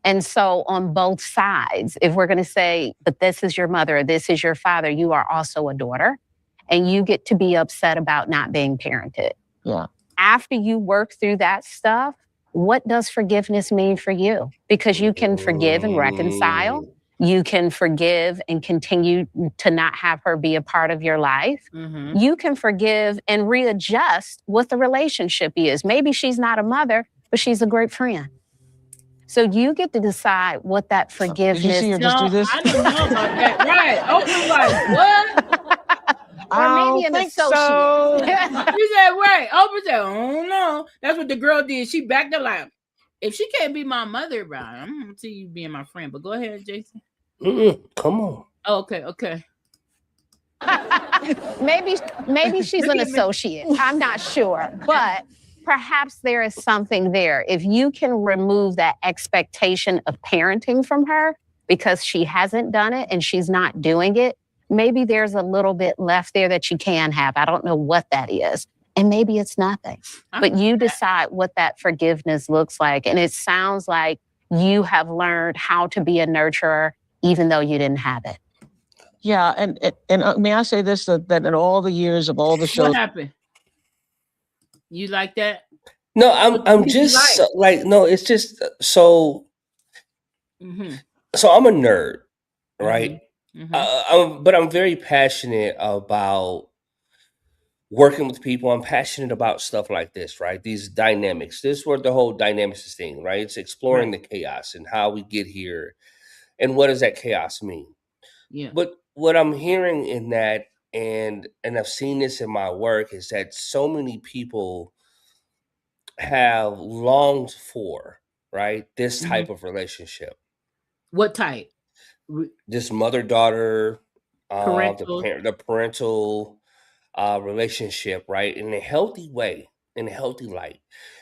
And so on both sides, if we're going to say, but this is your mother, this is your father, you are also a daughter. And you get to be upset about not being parented. Yeah. After you work through that stuff, what does forgiveness mean for you? Because you can forgive and reconcile. You can forgive and continue to not have her be a part of your life. You can forgive and readjust what the relationship is. Maybe she's not a mother, but she's a great friend. So you get to decide what that forgiveness... Did you see her just do this? I didn't know about that. Right. Oprah like, what? Or maybe an associate. You said, right. Oprah said, oh, no. That's what the girl did. She backed up like, if she can't be my mother, bro, I'm going to see you being my friend. But go ahead, Jason. Come on. Oh, okay. Maybe she's an associate. I'm not sure. But perhaps there is something there. If you can remove that expectation of parenting from her because she hasn't done it and she's not doing it, maybe there's a little bit left there that you can have. I don't know what that is. And maybe it's nothing. But you decide what that forgiveness looks like. And it sounds like you have learned how to be a nurturer even though you didn't have it. Yeah, and may I say this, that in all the years of all the shows... What happened? You like that? No, I'm just like, no, it's just so... So I'm a nerd, right? But I'm very passionate about working with people. I'm passionate about stuff like this, right? These dynamics. This is where the whole dynamics thing, right? It's exploring the chaos and how we get here and what does that chaos mean. Yeah. But what I'm hearing in that, and I've seen this in my work, is that so many people have longed for, right, this type of relationship. What type? This mother-daughter, Parental. the parental relationship, right, in a healthy way, in a healthy light,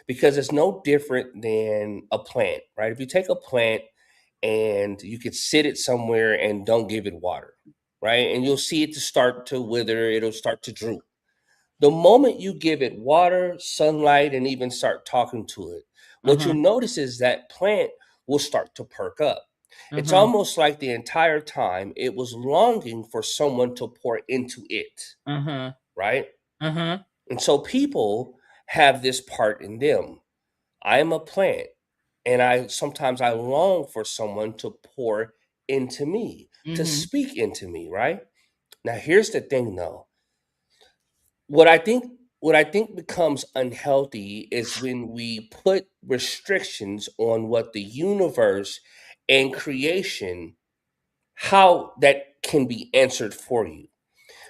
because it's no different than a plant, right? If you take a plant and you could sit it somewhere and don't give it water, right, and you'll see it to start to wither, it'll start to droop. The moment you give it water, sunlight, and even start talking to it, what you notice is that plant will start to perk up. It's almost like the entire time it was longing for someone to pour into it, right? And so people have this part in them. I am a plant, and sometimes I long for someone to pour into me, to speak into me, right? Now, here's the thing, though. What I think what I think becomes unhealthy is when we put restrictions on what the universe and creation, how that can be answered for you.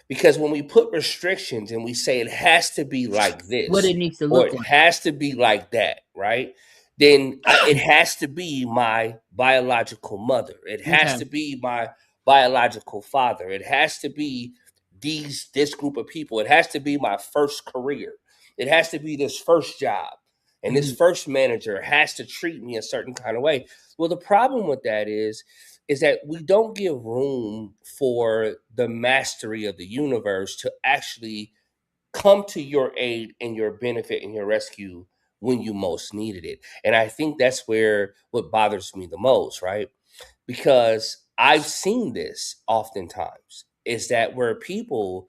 Because when we put restrictions and we say it has to be like What this it needs to or look it like. has to be like that, right? Then it has to be my biological mother. It has Okay. to be my biological father. It has to be this group of people. It has to be my first career. It has to be this first job. And this Mhm. first manager has to treat me a certain kind of way. Well, the problem with that is that we don't give room for the mastery of the universe to actually come to your aid and your benefit and your rescue when you most needed it. And I think that's where what bothers me the most, right? Because I've seen this oftentimes is that where people,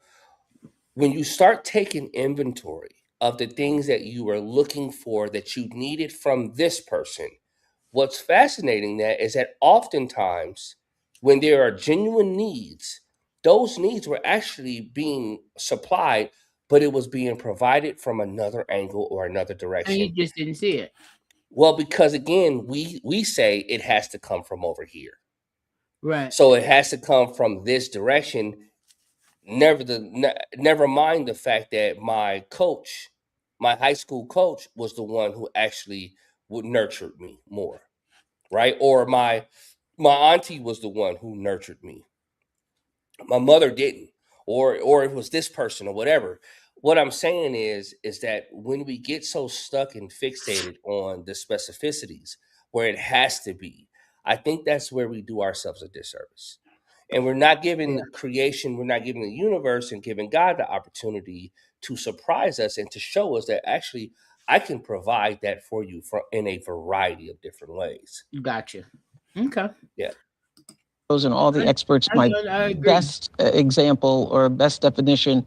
when you start taking inventory of the things that you were looking for that you needed from this person, what's fascinating that is that oftentimes when there are genuine needs, those needs were actually being supplied, but it was being provided from another angle or another And you direction. just didn't see it. Well, because again, we say it has to come from over here. Right. So it has to come from this direction. Never mind the fact that my coach, my high school coach, was the one who actually would nurture me more, right? Or my auntie was the one who nurtured me. My mother didn't, or it was this person or whatever. What I'm saying is that when we get so stuck and fixated on the specificities where it has to be, I think that's where we do ourselves a disservice. And we're not giving Yeah. the creation, we're not giving the universe and giving God the opportunity to surprise us and to show us that actually I can provide that for you in a variety of different ways. Gotcha. Okay. Yeah. And all the experts, my I agree. best example or best definition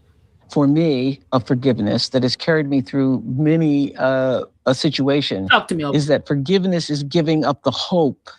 for me of forgiveness that has carried me through many a situation Talk to me. is that forgiveness is giving up the hope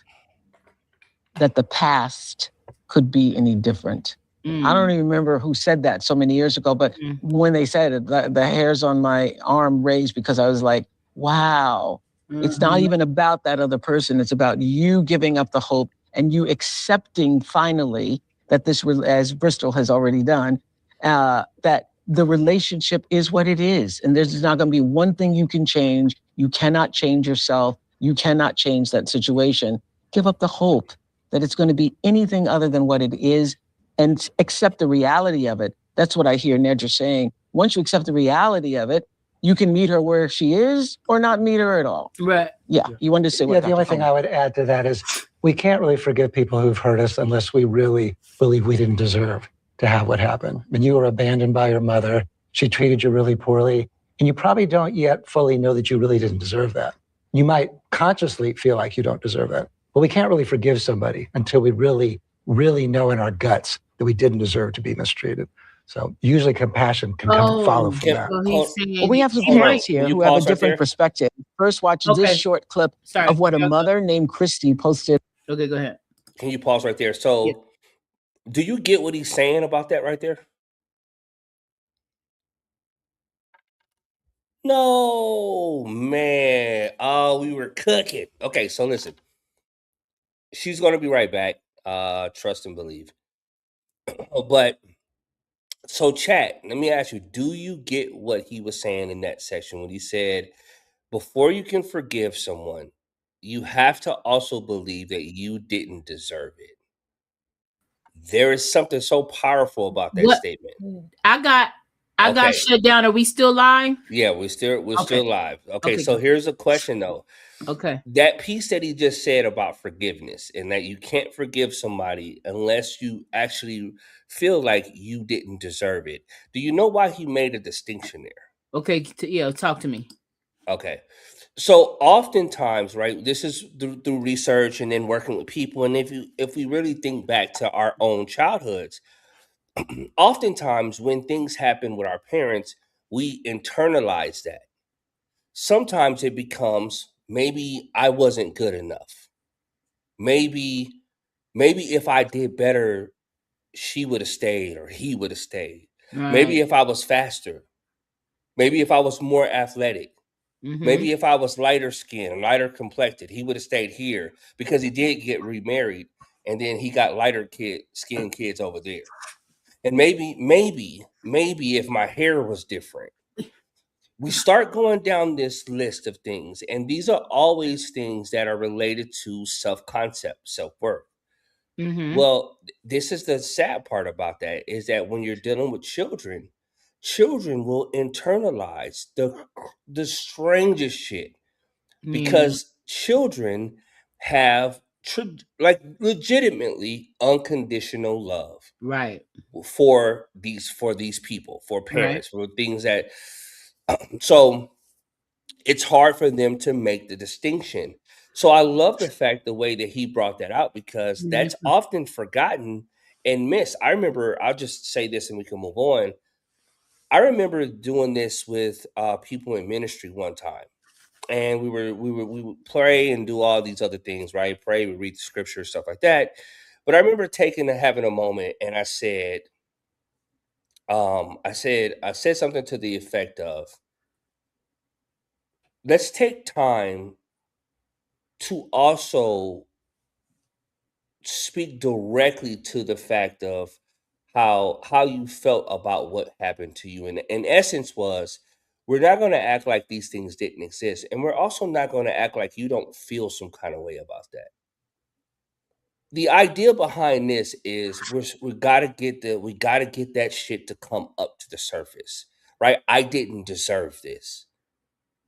that the past could be any different. I don't even remember who said that so many years ago, but when they said it, the hairs on my arm raised because I was like, wow, it's not even about that other person. It's about you giving up the hope and you accepting finally that this, as Bristol has already done, that the relationship is what it is. And there's not going to be one thing you can change. You cannot change yourself. You cannot change that situation. Give up the hope that it's going to be anything other than what it is and accept the reality of it. That's what I hear Nedra saying. Once you accept the reality of it, you can meet her where she is or not meet her at all. Right. Yeah. You wanted to say what? Yeah, the only thing I would add to that is we can't really forgive people who've hurt us unless we really believe we didn't deserve to have what happened. When you were abandoned by your mother, she treated you really poorly, and you probably don't yet fully know that you really didn't deserve that. You might consciously feel like you don't deserve that. But we can't really forgive somebody until we really, really know in our guts that we didn't deserve to be mistreated. So usually compassion can follow from that. Well, we have some parents here who have a different perspective. First, watch this short clip of what a mother named Christy posted. Okay, go ahead. Can you pause right there? So, do you get what he's saying about that right there? No, man. Oh, we were cooking. Okay, so listen. She's gonna be right back. Trust and believe. But so chat, let me ask you, do you get what he was saying in that section when he said before you can forgive someone, you have to also believe that you didn't deserve it? There is something so powerful about that What? statement. I got Okay. shut down. Are we still live? Yeah, we're still live. Okay, Okay, so good. here's a question though. Okay. That piece that he just said about forgiveness and that you can't forgive somebody unless you actually feel like you didn't deserve it. Do you know why he made a distinction there? Okay, yeah, talk to me. Okay. So oftentimes, right, this is through research and then working with people, and if we really think back to our own childhoods, oftentimes when things happen with our parents, we internalize that. Sometimes it becomes maybe I wasn't good enough. Maybe if I did better, she would have stayed or he would have stayed. Right. Maybe if I was faster, Maybe if I was more athletic. Mhm. Maybe if I was lighter skinned, lighter complected, he would have stayed here because he did get remarried and then he got lighter skinned kids over there. And maybe if my hair was different. We start going down this list of things, and these are always things that are related to self-concept, self-worth. Mhm. Well, this is the sad part about that is that when you're dealing with children, children will internalize the strangest shit Meaning, because children have like legitimately unconditional love right. for these people, for Right. parents, for things that so it's hard for them to make the distinction. So I love the way that he brought that out because that's Mhm. often forgotten and missed. I remember, I'll just say this and we can move on. I remember doing this with people in ministry one time. And we would pray and do all these other things, right? Pray, we read the scripture, stuff like that. But I remember having a moment and I said something to the effect of, let's take time to also speak directly to the fact of how you felt about what happened to you. And in essence was, we're not going to act like these things didn't exist, and we're also not going to act like you don't feel some kind of way about that. The idea behind this is we got to get that shit to come up to the surface, right? I didn't deserve this,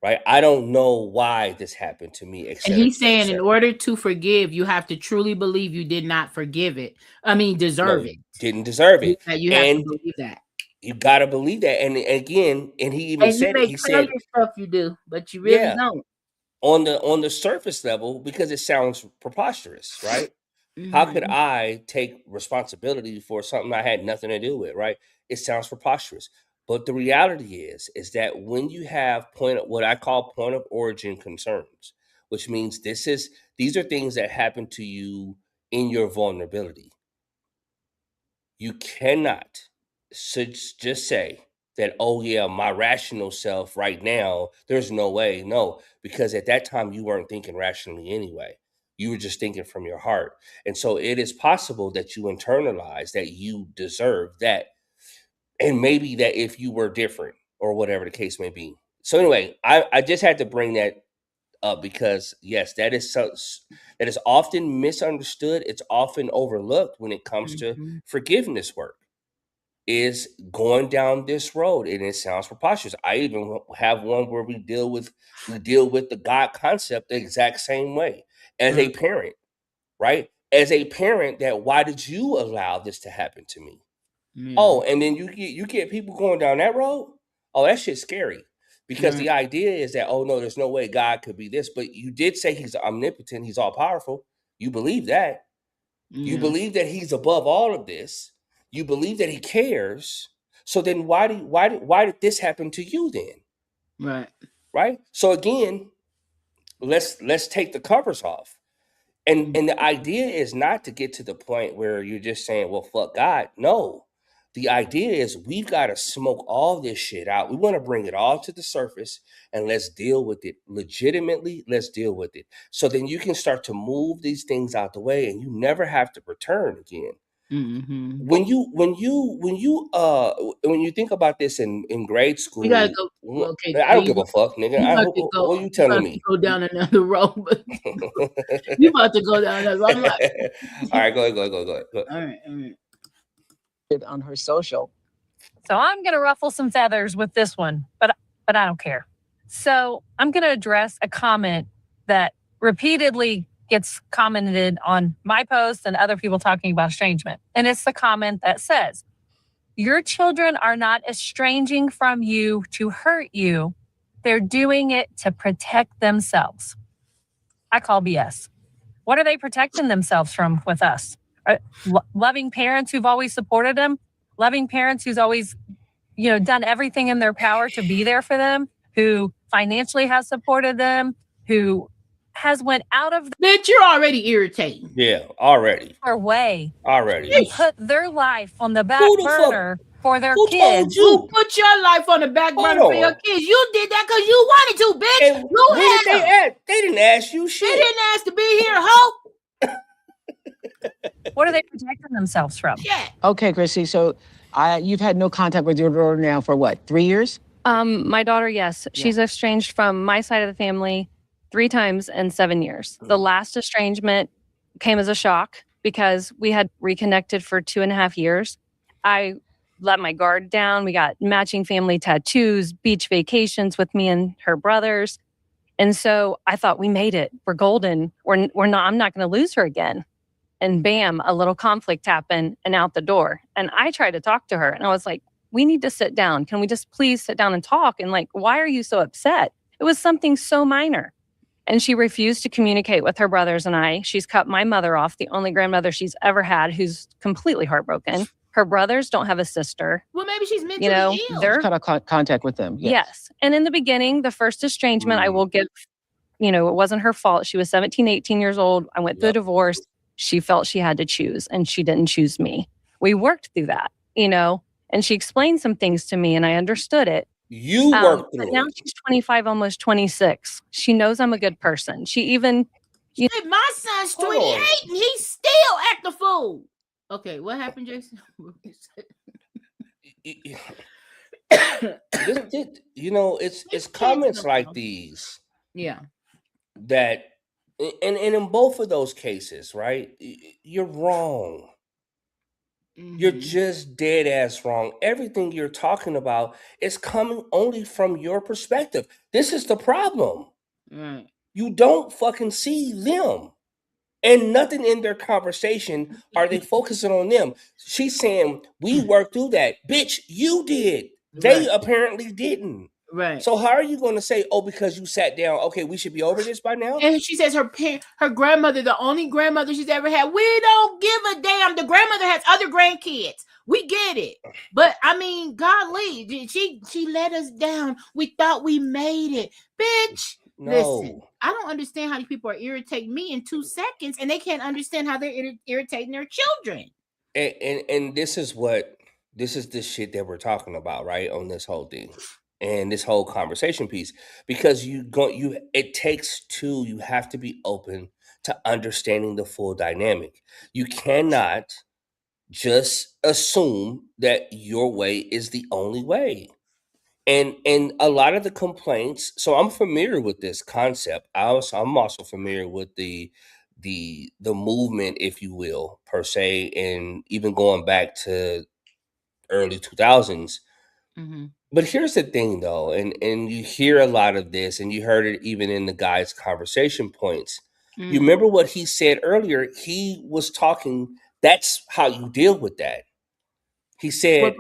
right? I don't know why this happened to me, et And cetera, et he's cetera, et saying in cetera. order to forgive, you have to truly believe you did not forgive it. I mean, No, deserve you it. didn't deserve it, You have to and believe that. you got to believe that. And again, and he even And you said it. may He tell said, yourself you do, but you really "Yeah, don't. on the surface level, because it sounds preposterous, right? How could Mhm. I take responsibility for something I had nothing to do with, right? It sounds preposterous. But the reality is that when you have what I call point of origin concerns, which means these are things that happen to you in your vulnerability. You cannot just say that, oh yeah, my rational self right now, there's no way. No, because at that time you weren't thinking rationally anyway. You were just thinking from your heart. And so it is possible that you internalize that you deserve that. And maybe that if you were different or whatever the case may be. So anyway, I just had to bring that up because yes, that is often misunderstood. It's often overlooked when it comes to Mhm. forgiveness work. Is going down this road, and it sounds preposterous. I even have one where we deal with the God concept the exact same way as a Right. parent, right? As a parent, that why did you allow this to happen to me? Yeah. Oh, and then you get people going down that road. Oh, that shit's scary. Because Right. the idea is that, oh no, there's no way God could be this. But you did say he's omnipotent, he's all powerful. You believe that. You Yeah. believe that he's above all of this. You believe that he cares. So then why did this happen to you then? Right. Right? So again, let's take the covers off. And the idea is not to get to the point where you're just saying, well, fuck God. No. The idea is we've got to smoke all this shit out. We want to bring it all to the surface and let's deal with it legitimately. Let's deal with it. So then you can start to move these things out the way and you never have to return again. Mhm. When you think about this in grade We gotta school, go. Okay, I don't give a fuck, nigga. you about to go. What are you You telling about to me? go down another road. But you about to go down that road. I'm like, All right, go ahead. Go ahead. all right, all right. On her social. So I'm going to ruffle some feathers with this one, but I don't care. So I'm going to address a comment that repeatedly gets commented on my post and other people talking about estrangement. And it's the comment that says, your children are not estranging from you to hurt you. They're doing it to protect themselves. I call BS. What are they protecting themselves from with us? Loving parents who've always supported them, loving parents who's always done everything in their power to be there for them, who financially has supported them, who has went out of Bitch, you're already irritating. Yeah, already. their way Already. and put their life on the back Who the fuck? burner for their Who told kids. Who you? put your life on the back burner for your kids? You did that because you wanted to, bitch. And You when did had they them. ask? They didn't ask you They shit. didn't ask to be here, ho. What are they protecting themselves from? Shit. Okay, Chrissy. So you've had no contact with your daughter now for what, 3 years? My daughter, yes. She's estranged from my side of the family 3 times in 7 years. The last estrangement came as a shock because we had reconnected for 2.5 years. I let my guard down. We got matching family tattoos, beach vacations with me and her brothers. And so I thought, we made it. We're golden. We're not, I'm not going to lose her again. And bam, a little conflict happened and out the door. And I tried to talk to her and I was like, we need to sit down. Can we just please sit down and talk? And like, why are you so upset? It was something so minor. And she refused to communicate with her brothers and I. She's cut my mother off, the only grandmother she's ever had, who's completely heartbroken. Her brothers don't have a sister. Well, maybe she's mentally ill. They're cut off contact with them. Yes. And in the beginning, the first estrangement, I will give, it wasn't her fault. She was 17, 18 years old. I went through a divorce. She felt she had to choose and she didn't choose me. We worked through that, and she explained some things to me and I understood it. You worked through but now she's 25, almost 26. She knows I'm a good person. She even, My son's 28 and he's still act the fool. Okay, what happened, Jason? It's comments like these. Yeah. That, and in both of those cases, right? You're wrong. You're just dead ass wrong. Everything you're talking about is coming only from your perspective. This is the problem. Right. You don't fucking see them. And nothing in their conversation are they focusing on them. She's saying, we worked through that. Bitch, you did. They apparently didn't. Right. So how are you going to say, oh, because you sat down, okay, we should be over this by now? And she says her grandmother, the only grandmother she's ever had, we don't give a damn. The grandmother has other grandkids. We get it. But I mean, golly, she let us down. We thought we made it. Bitch, no. Listen, I don't understand how these people are irritating me in 2 seconds and they can't understand how they're irritating their children. And this is the shit that we're talking about, right? On this whole thing. And this whole conversation piece, because it takes two. You have to be open to understanding the full dynamic. You cannot just assume that your way is the only way. And a lot of the complaints. So I'm familiar with this concept. I'm also familiar with the movement, if you will, per se, and even going back to early 2000s. But here's the thing, though, and you hear a lot of this, and you heard it even in the guy's conversation points. You remember what he said earlier? He was talking, that's how you deal with that. He said,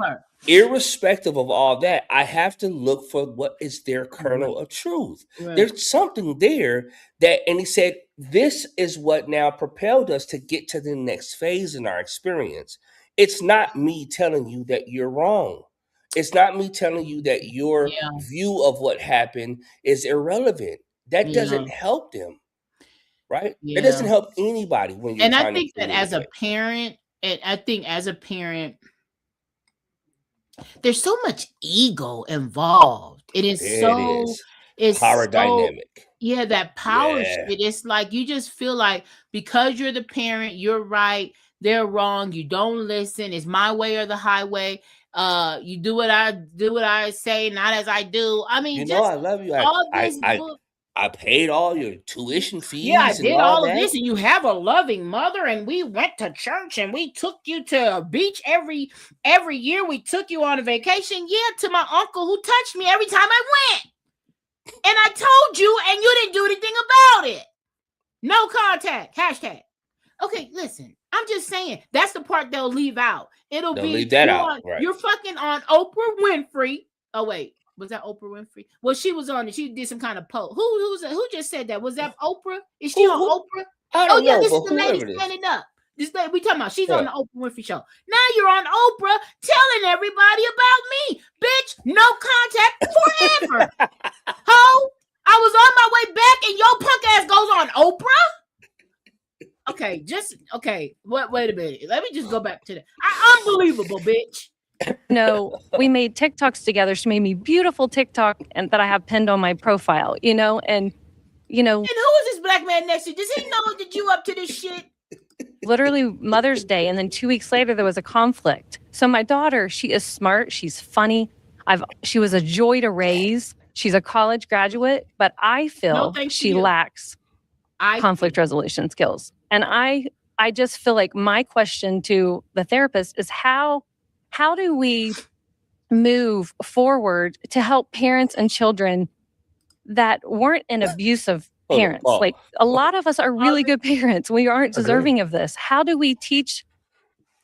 irrespective of all that, I have to look for what is their kernel of truth. There's something there that, and he said, this is what now propelled us to get to the next phase in our experience. It's not me telling you that you're wrong. It's not me telling you that your view of what happened is irrelevant. That doesn't help them, right? It doesn't help anybody when you're trying to. And I think that as a parent, there's so much ego involved. It's power dynamic. Yeah, that power shit. It's like you just feel like because you're the parent, you're right, they're wrong. You don't listen. It's my way or the highway. You do what I say, not as I do. I mean, I love you. I paid all your tuition fees. Yeah, I did all of that. this, and you have a loving mother, and we went to church, and we took you to a beach every year. We took you on a vacation. Yeah, to my uncle who touched me every time I went. And I told you, and you didn't do anything about it. No contact. #. Okay, listen. I'm just saying that's the part they'll leave out. They'll leave that out. Right. You're fucking on Oprah Winfrey. Oh wait, was that Oprah Winfrey? Well, she was on it. She did some kind of post. Who just said that? Was that Oprah? Is she on Oprah? I don't know, this is the lady standing up. This lady we talking about. She's on the Oprah Winfrey show. Now you're on Oprah telling everybody about me, bitch. No contact forever. Ho! I was on my way back, and your punk ass goes on Oprah. Okay, wait a minute. Let me just go back to that. Unbelievable, bitch. We made TikToks together. She made me beautiful TikTok and that I have pinned on my profile, and And who is this black man next to you? Does he know that you up to this shit? literally Mother's Day, and then 2 weeks later there was a conflict. So my daughter, she is smart, she's funny. She was a joy to raise. She's a college graduate, but I feel she lacks conflict resolution skills. And I just feel like my question to the therapist is how do we move forward to help parents and children that weren't in abusive parents? Like a lot of us are really good parents. We aren't deserving of this. How do we teach?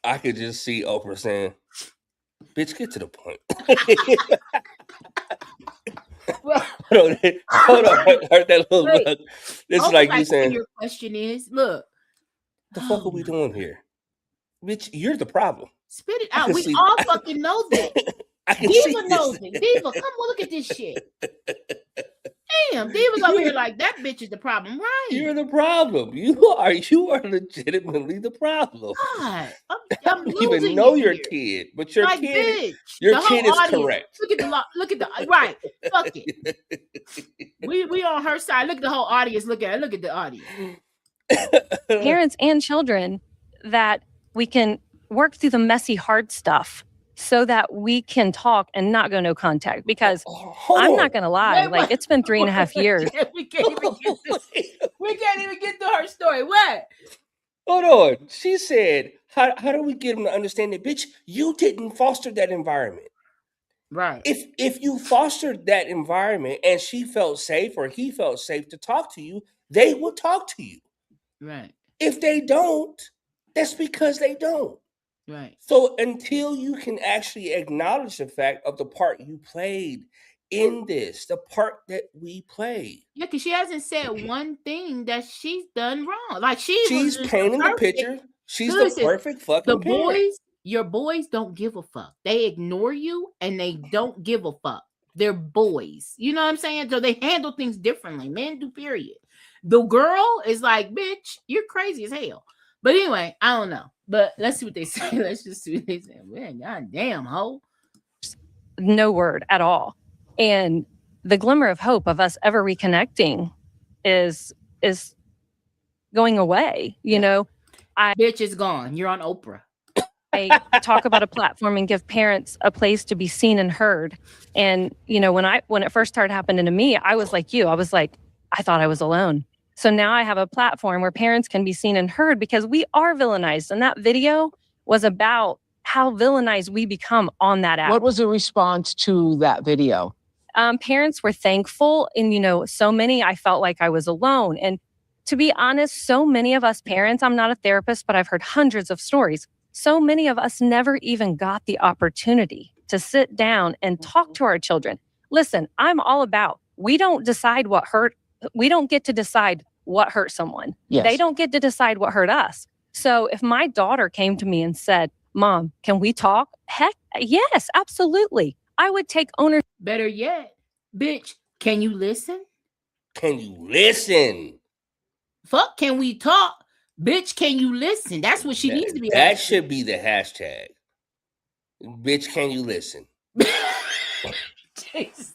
I could just see Oprah saying, "Bitch, get to the point." Hold on. Heard that little look. This is like you saying, your question is, look, the fuck are we doing here? Bitch, you're the problem. Spit it out. We all fucking know this. Diva knows it. Diva, come look at this shit. Damn, Diva's over here like, that bitch is the problem, right? You're the problem. You are legitimately the problem. God, I don't even know your kid, but your like, kid, bitch, your kid is correct. Look at the right. Fuck it. We on her side. Look at the whole audience. Look at the audience. Parents and children that we can work through the messy, hard stuff so that we can talk and not go no contact. Because I'm not going to lie, like it's been 3.5 years. We can't even get to her story. What? Hold on. She said, how do we get them to understand that, bitch, you didn't foster that environment. Right. If you fostered that environment and she felt safe or he felt safe to talk to you, they would talk to you. Right. If they don't, that's because they don't. Right. So until you can actually acknowledge the fact of the part you played in this, the part that we played. Yeah, because she hasn't said one thing that she's done wrong. Like she's painting the picture. She's the perfect fucking parent. Your boys don't give a fuck. They ignore you and they don't give a fuck. They're boys. You know what I'm saying? So they handle things differently. Men do, period. The girl is like, bitch, you're crazy as hell. But anyway, I don't know. But let's see what they say. Let's just see what they say. Man, goddamn, ho. No word at all. And the glimmer of hope of us ever reconnecting is going away. Bitch is gone. You're on Oprah. I talk about a platform and give parents a place to be seen and heard. And when it first started happening to me, I was like you. I was like, I thought I was alone. So now I have a platform where parents can be seen and heard because we are villainized. And that video was about how villainized we become on that app. What was the response to that video? Parents were thankful. And, so many, I felt like I was alone. And to be honest, so many of us parents, I'm not a therapist, but I've heard hundreds of stories. So many of us never even got the opportunity to sit down and talk to our children. Listen, I'm all about, we don't decide what hurt. We don't get to decide what hurt someone. Yes. They don't get to decide what hurt us. So if my daughter came to me and said, Mom, can we talk? Heck, yes, absolutely. I would take ownership. Better yet, bitch, can you listen? Can you listen? Fuck, can we talk? Bitch, can you listen? That's what she needs to be. That should be the hashtag. Bitch, can you listen? Jason.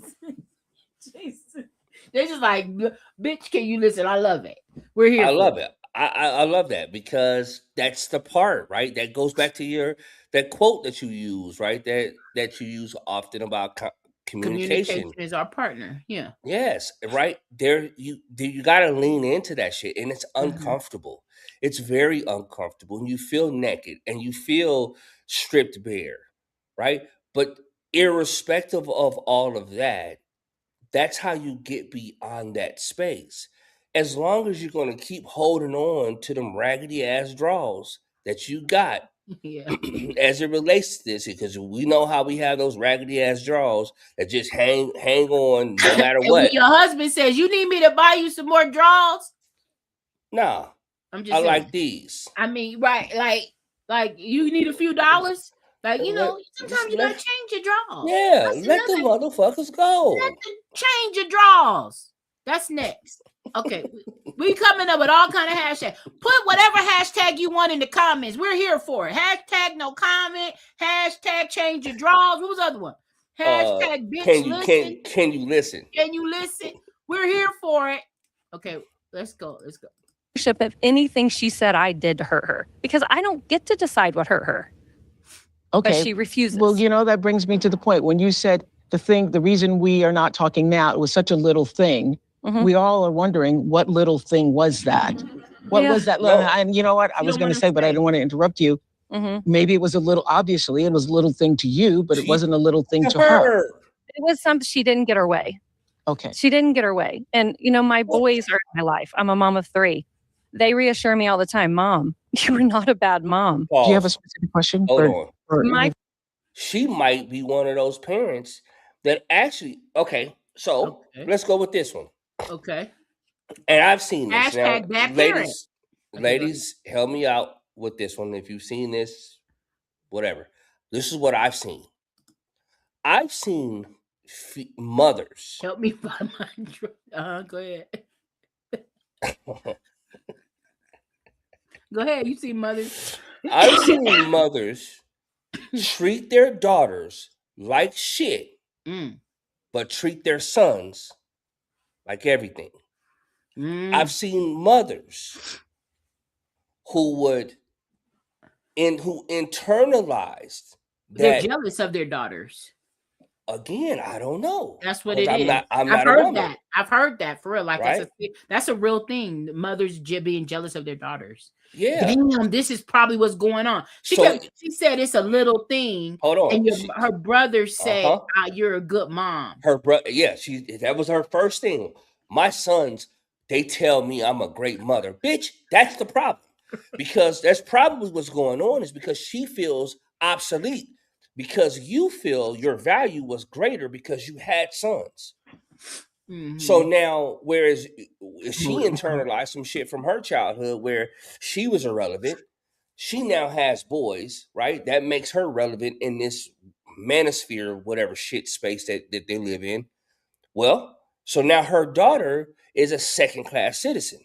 They're just like, bitch, can you listen? I love it. We're here. I love it. I love that because that's the part, right? That goes back to that quote that you use, right? That you use often about communication is our partner. Yeah. Yes, right. You got to lean into that shit, and it's uncomfortable. It's very uncomfortable, and you feel naked, and you feel stripped bare, right? But irrespective of all of that, that's how you get beyond that space. As long as you're going to keep holding on to them raggedy ass draws that you got, yeah, as it relates to this, because we know how we have those raggedy ass draws that just hang on no matter what. When your husband says, you need me to buy you some more draws? Nah, I'm just saying. Like these. I mean, right, like you need a few dollars. Like, sometimes you gotta change your draws. Yeah, let the motherfuckers go. Change your draws. That's next. Okay, We coming up with all kind of hashtags. Put whatever hashtag you want in the comments. We're here for it. Hashtag no comment. Hashtag change your draws. What was the other one? Hashtag bitch can you listen. can you listen? Can you listen? We're here for it. Okay, let's go. Let's go. If anything she said I did to hurt her, because I don't get to decide what hurt her. Okay. But she refuses. Well, that brings me to the point when you said the reason we are not talking now, it was such a little thing. Mm-hmm. We all are wondering what little thing was that? What was that? No. And you know what? I was going to say, but I didn't want to interrupt you. Mm-hmm. Maybe it was a little, obviously, it was a little thing to you, but it wasn't a little thing to her. It was something she didn't get her way. Okay. She didn't get her way. And, my boys are in my life. I'm a mom of 3. They reassure me all the time, Mom, you are not a bad mom. Do you have a specific question? Hold on. She might be one of those parents that actually, let's go with this one. Okay. And I've seen this. Hashtag now, bad ladies, help me out with this one. If you've seen this, whatever. This is what I've seen. I've seen mothers. Help me find my. Go ahead. Go ahead. You see mothers. I've seen mothers treat their daughters like shit, but treat their sons like everything. I've seen mothers who internalized that they're jealous of their daughters. Again, I don't know. That's what it is. I've heard that. I've heard that for real. Like right? that's a real thing. Mothers being jealous of their daughters. Yeah. Damn, this is probably what's going on. She said it's a little thing. Hold on. And her brother said, "You're a good mom." Her brother, that was her first thing. My sons, they tell me I'm a great mother. Bitch, that's the problem. Because that's probably what's going on is because she feels obsolete. Because you feel your value was greater because you had sons. Mm-hmm. So now, whereas she internalized some shit from her childhood where she was irrelevant, she now has boys, right? That makes her relevant in this manosphere, whatever shit space that they live in. Well, so now her daughter is a second-class citizen.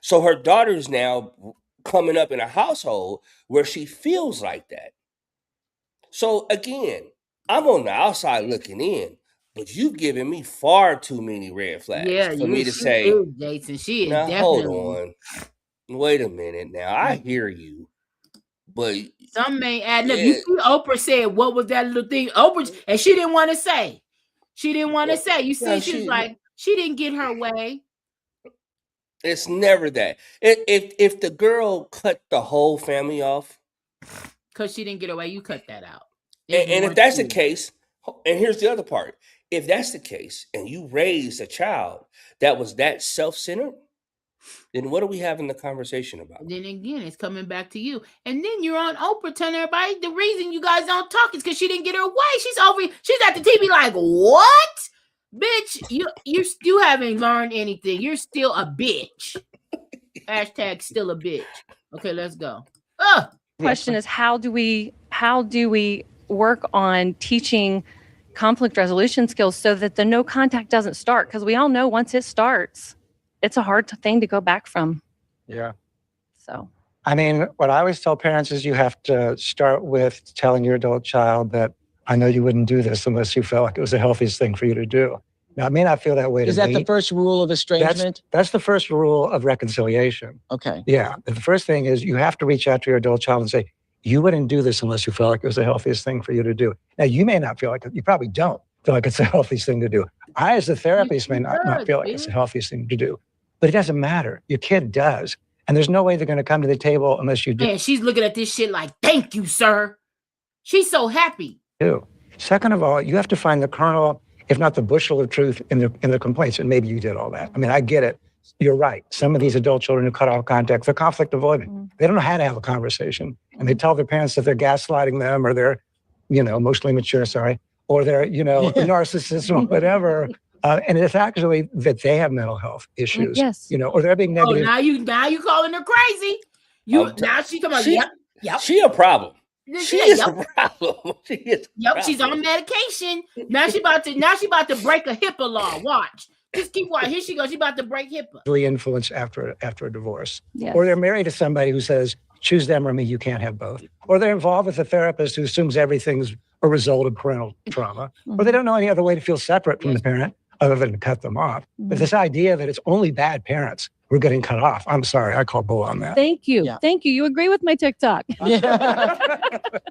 So her daughter is now coming up in a household where she feels like that. So again, I'm on the outside looking in, but you've given me far too many red flags for me to say, Jason, she is now definitely. Hold on. Wait a minute now. I hear you. But some may add up. You see, Oprah said, what was that little thing? Oprah, and she didn't want to say. She didn't want to say. You see, she's like, she didn't get her way. It's never that. If the girl cut the whole family off, because she didn't get away, you cut that out. And if that's the case, and here's the other part. If that's the case, and you raised a child that was that self-centered, then what are we having the conversation about? Then again, it's coming back to you. And then you're on Oprah telling everybody the reason you guys don't talk is because she didn't get her way. She's at the TV like, what? Bitch, you haven't learned anything. You're still a bitch. Hashtag still a bitch. Okay, let's go. Question is how do we work on teaching conflict resolution skills so that the no contact doesn't start? Because we all know once it starts, it's a hard thing to go back from. Yeah. So. I mean, what I always tell parents is you have to start with telling your adult child that I know you wouldn't do this unless you felt like it was the healthiest thing for you to do. Now, I may not feel that way to me. Is that the first rule of estrangement? That's the first rule of reconciliation. Okay. Yeah. The first thing is you have to reach out to your adult child and say, you wouldn't do this unless you felt like it was the healthiest thing for you to do. Now, you may not feel like it. You probably don't feel like it's the healthiest thing to do. I, as a therapist, may not feel like it's the healthiest thing to do. But it doesn't matter. Your kid does. And there's no way they're going to come to the table unless you do. Man, she's looking at this shit like, thank you, sir. She's so happy. Second of all, you have to find the kernel, if not the bushel of truth in the complaints. And maybe you did all that. I mean, I get it. You're right. Some of these adult children who cut off contact, they're conflict avoidant. Mm-hmm. They don't know how to have a conversation. And they tell their parents that they're gaslighting them or they're, emotionally mature, or they're, narcissists or whatever. And it's actually that they have mental health issues. Yes. Or they're being negative. Oh, now you calling her crazy. Now she come on. Yep. She a problem. She is a problem. She's on medication. Now she about to break a HIPAA law. Watch. Just keep watching. Here she goes. She about to break HIPAA. Influence after a divorce. Yes. Or they're married to somebody who says, choose them or me, you can't have both. Or they're involved with a therapist who assumes everything's a result of parental trauma. Or they don't know any other way to feel separate from the parent other than to cut them off. But this idea that it's only bad parents who are getting cut off, I'm sorry, I call bull on that. Thank you. Thank you. You agree with my TikTok.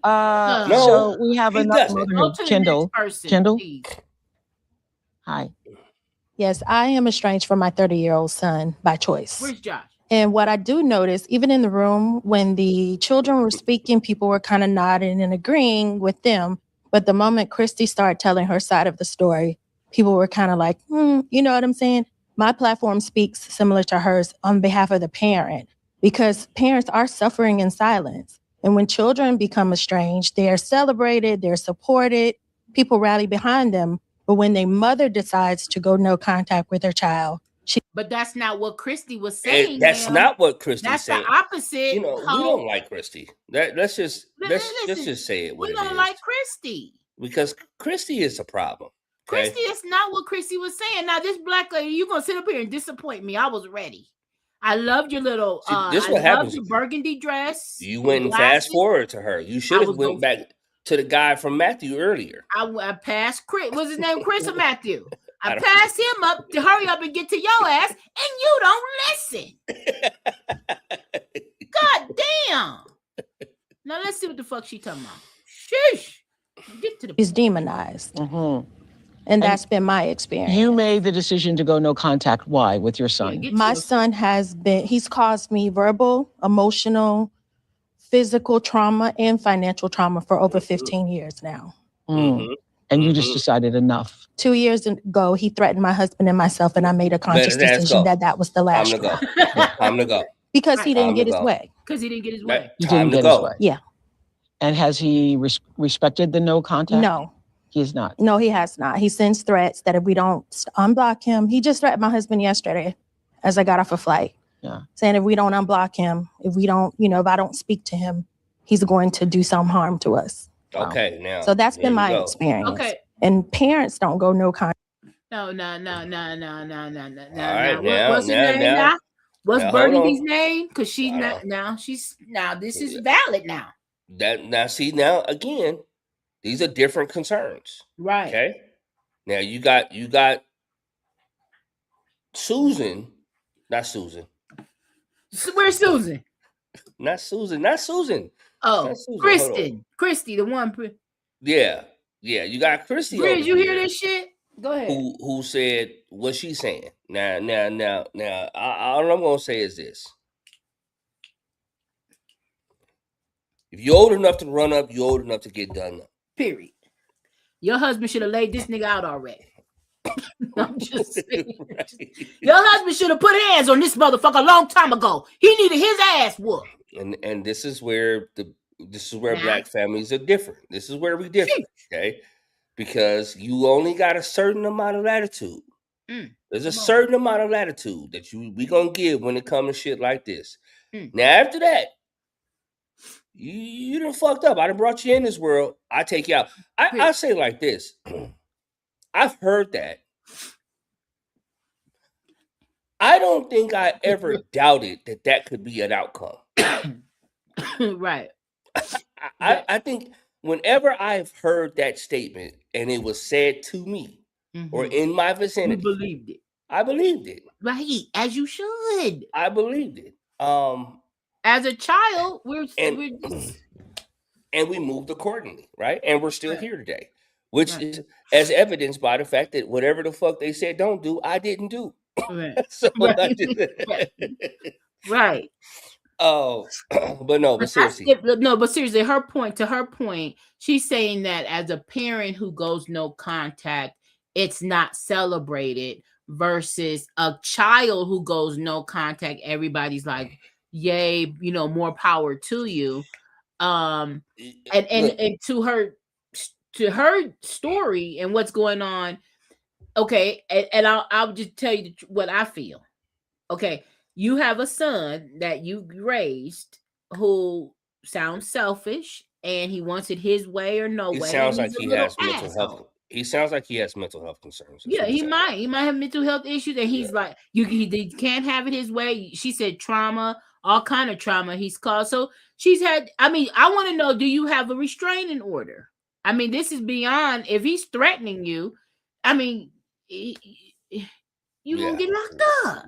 So we have another Go to the Kendall. next person, Kendall. please. Hi. Yes, I am estranged from my 30-year-old son by choice. Where's Josh? And what I do notice, even in the room, when the children were speaking, people were kind of nodding and agreeing with them. But the moment Christy started telling her side of the story, people were kind of like, you know what I'm saying? My platform speaks similar to hers on behalf of the parent, because parents are suffering in silence. And when children become estranged, they are celebrated, they're supported, people rally behind them. But when their mother decides to go no contact with her child, But that's not what Christy was saying. That's not what Christy's That's saying. the opposite. You know, we don't like Christy. Let's just say it. We don't like Christy because Christy is a problem. Okay? Christy is not what Christy was saying. Now, this black lady, you're gonna sit up here and disappoint me. I was ready. I loved your little. This what happens. Your burgundy dress. You went and fast forward to her. You should have went back to the guy from Matthew earlier. I passed Chris. What's his name? Chris or Matthew? I passed him up to hurry up and get to your ass, and you don't listen. God damn. Now let's see what the fuck she talking about. Sheesh. Get to the. He's demonized. And that's been my experience. You made the decision to go no contact. Why with your son? My son he's caused me verbal, emotional, physical trauma, and financial trauma for over 15 years now. And you just decided enough. 2 years ago, he threatened my husband and myself, and I made a conscious decision that was the last straw. Time to go. Because he didn't get his way. Because he didn't get his way. He didn't get his way. Yeah. And has he respected the no contact? No. He is not. No, he has not. He sends threats that if we don't unblock him, he just threatened my husband yesterday as I got off a flight. Yeah. Saying if we don't unblock him, if I don't speak to him, he's going to do some harm to us. Okay, now. So that's been my experience. Okay. And parents don't go no contact. No. All right, now. What's his name now? What's Now, Burgundy's name? Because she's not now. This is valid now. Now again, these are different concerns. Right. Okay. Now you got Susan, not Susan. Where's Susan? Not Susan. Oh, Kristen. Christy, the one. Yeah. You got Christy. Did you hear this shit? Go ahead. Who said what she's saying? Now. All I'm gonna say is this: if you're old enough to run up, you're old enough to get done up. Period. Your husband should have laid this nigga out already. I'm just saying. Right. Your husband should have put hands on this motherfucker a long time ago. He needed his ass whooped. And this is where black families are different. This is where we differ, okay? Because you only got a certain amount of latitude. There's a certain amount of latitude that we gonna give when it comes to shit like this. Now after that, you done fucked up. I done brought you in this world. I take you out. I say it like this. I've heard that. I don't think I ever doubted that could be an outcome. Right. I think whenever I've heard that statement and it was said to me or in my vicinity, you believed it. I believed it. Right, as you should. I believed it. As a child, and we moved accordingly, right? And we're still here today, which is as evidenced by the fact that whatever the fuck they said don't do, I didn't do. Right. So right. Right. Oh, but seriously. But seriously, to her point, she's saying that as a parent who goes no contact, it's not celebrated versus a child who goes no contact. Everybody's like, yay, more power to you. And to her story and what's going on. Okay. And I'll just tell you what I feel. Okay. You have a son that you raised who sounds selfish and he wants it his way or no way. It sounds like he has mental health. He sounds like he has mental health concerns. That's Yeah, what he he sounds might. He might have mental health issues, and he's Yeah. like, he can't have it his way. She said trauma, all kind of trauma he's caused. So she's had. I mean, I want to know: do you have a restraining order? I mean, this is beyond. If he's threatening you, I mean, you gonna Yeah. get locked up.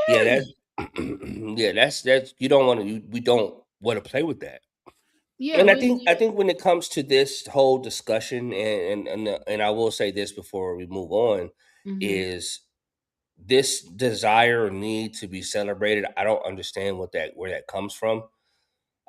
Yeah, Period. that's you don't want to. We don't want to play with that. Yeah, And we. I think when it comes to this whole discussion, and I will say this before we move on, Mhm. is this desire or need to be celebrated. I don't understand where that comes from.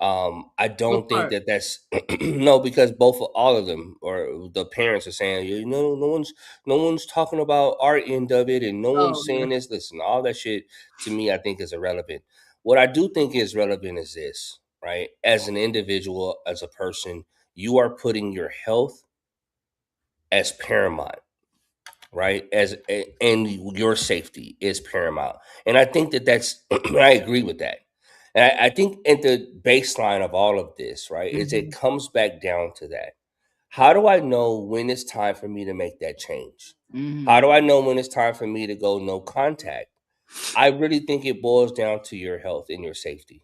I What don't think part? that that's no, because all of them or the parents are saying, you know, no one's talking about our end of it, and no Oh one's yeah. saying this. Listen, all that shit to me, I think is irrelevant. What I do think is relevant is this, right? As an individual, as a person, you are putting your health as paramount, right? And your safety is paramount, and I think that's I agree with that. And I think at the baseline of all of this, right, is it Mhm. comes back down to that. How do I know when it's time for me to make that change? How Mhm. do I know when it's time for me to go no contact? I really think it boils down to your health and your safety.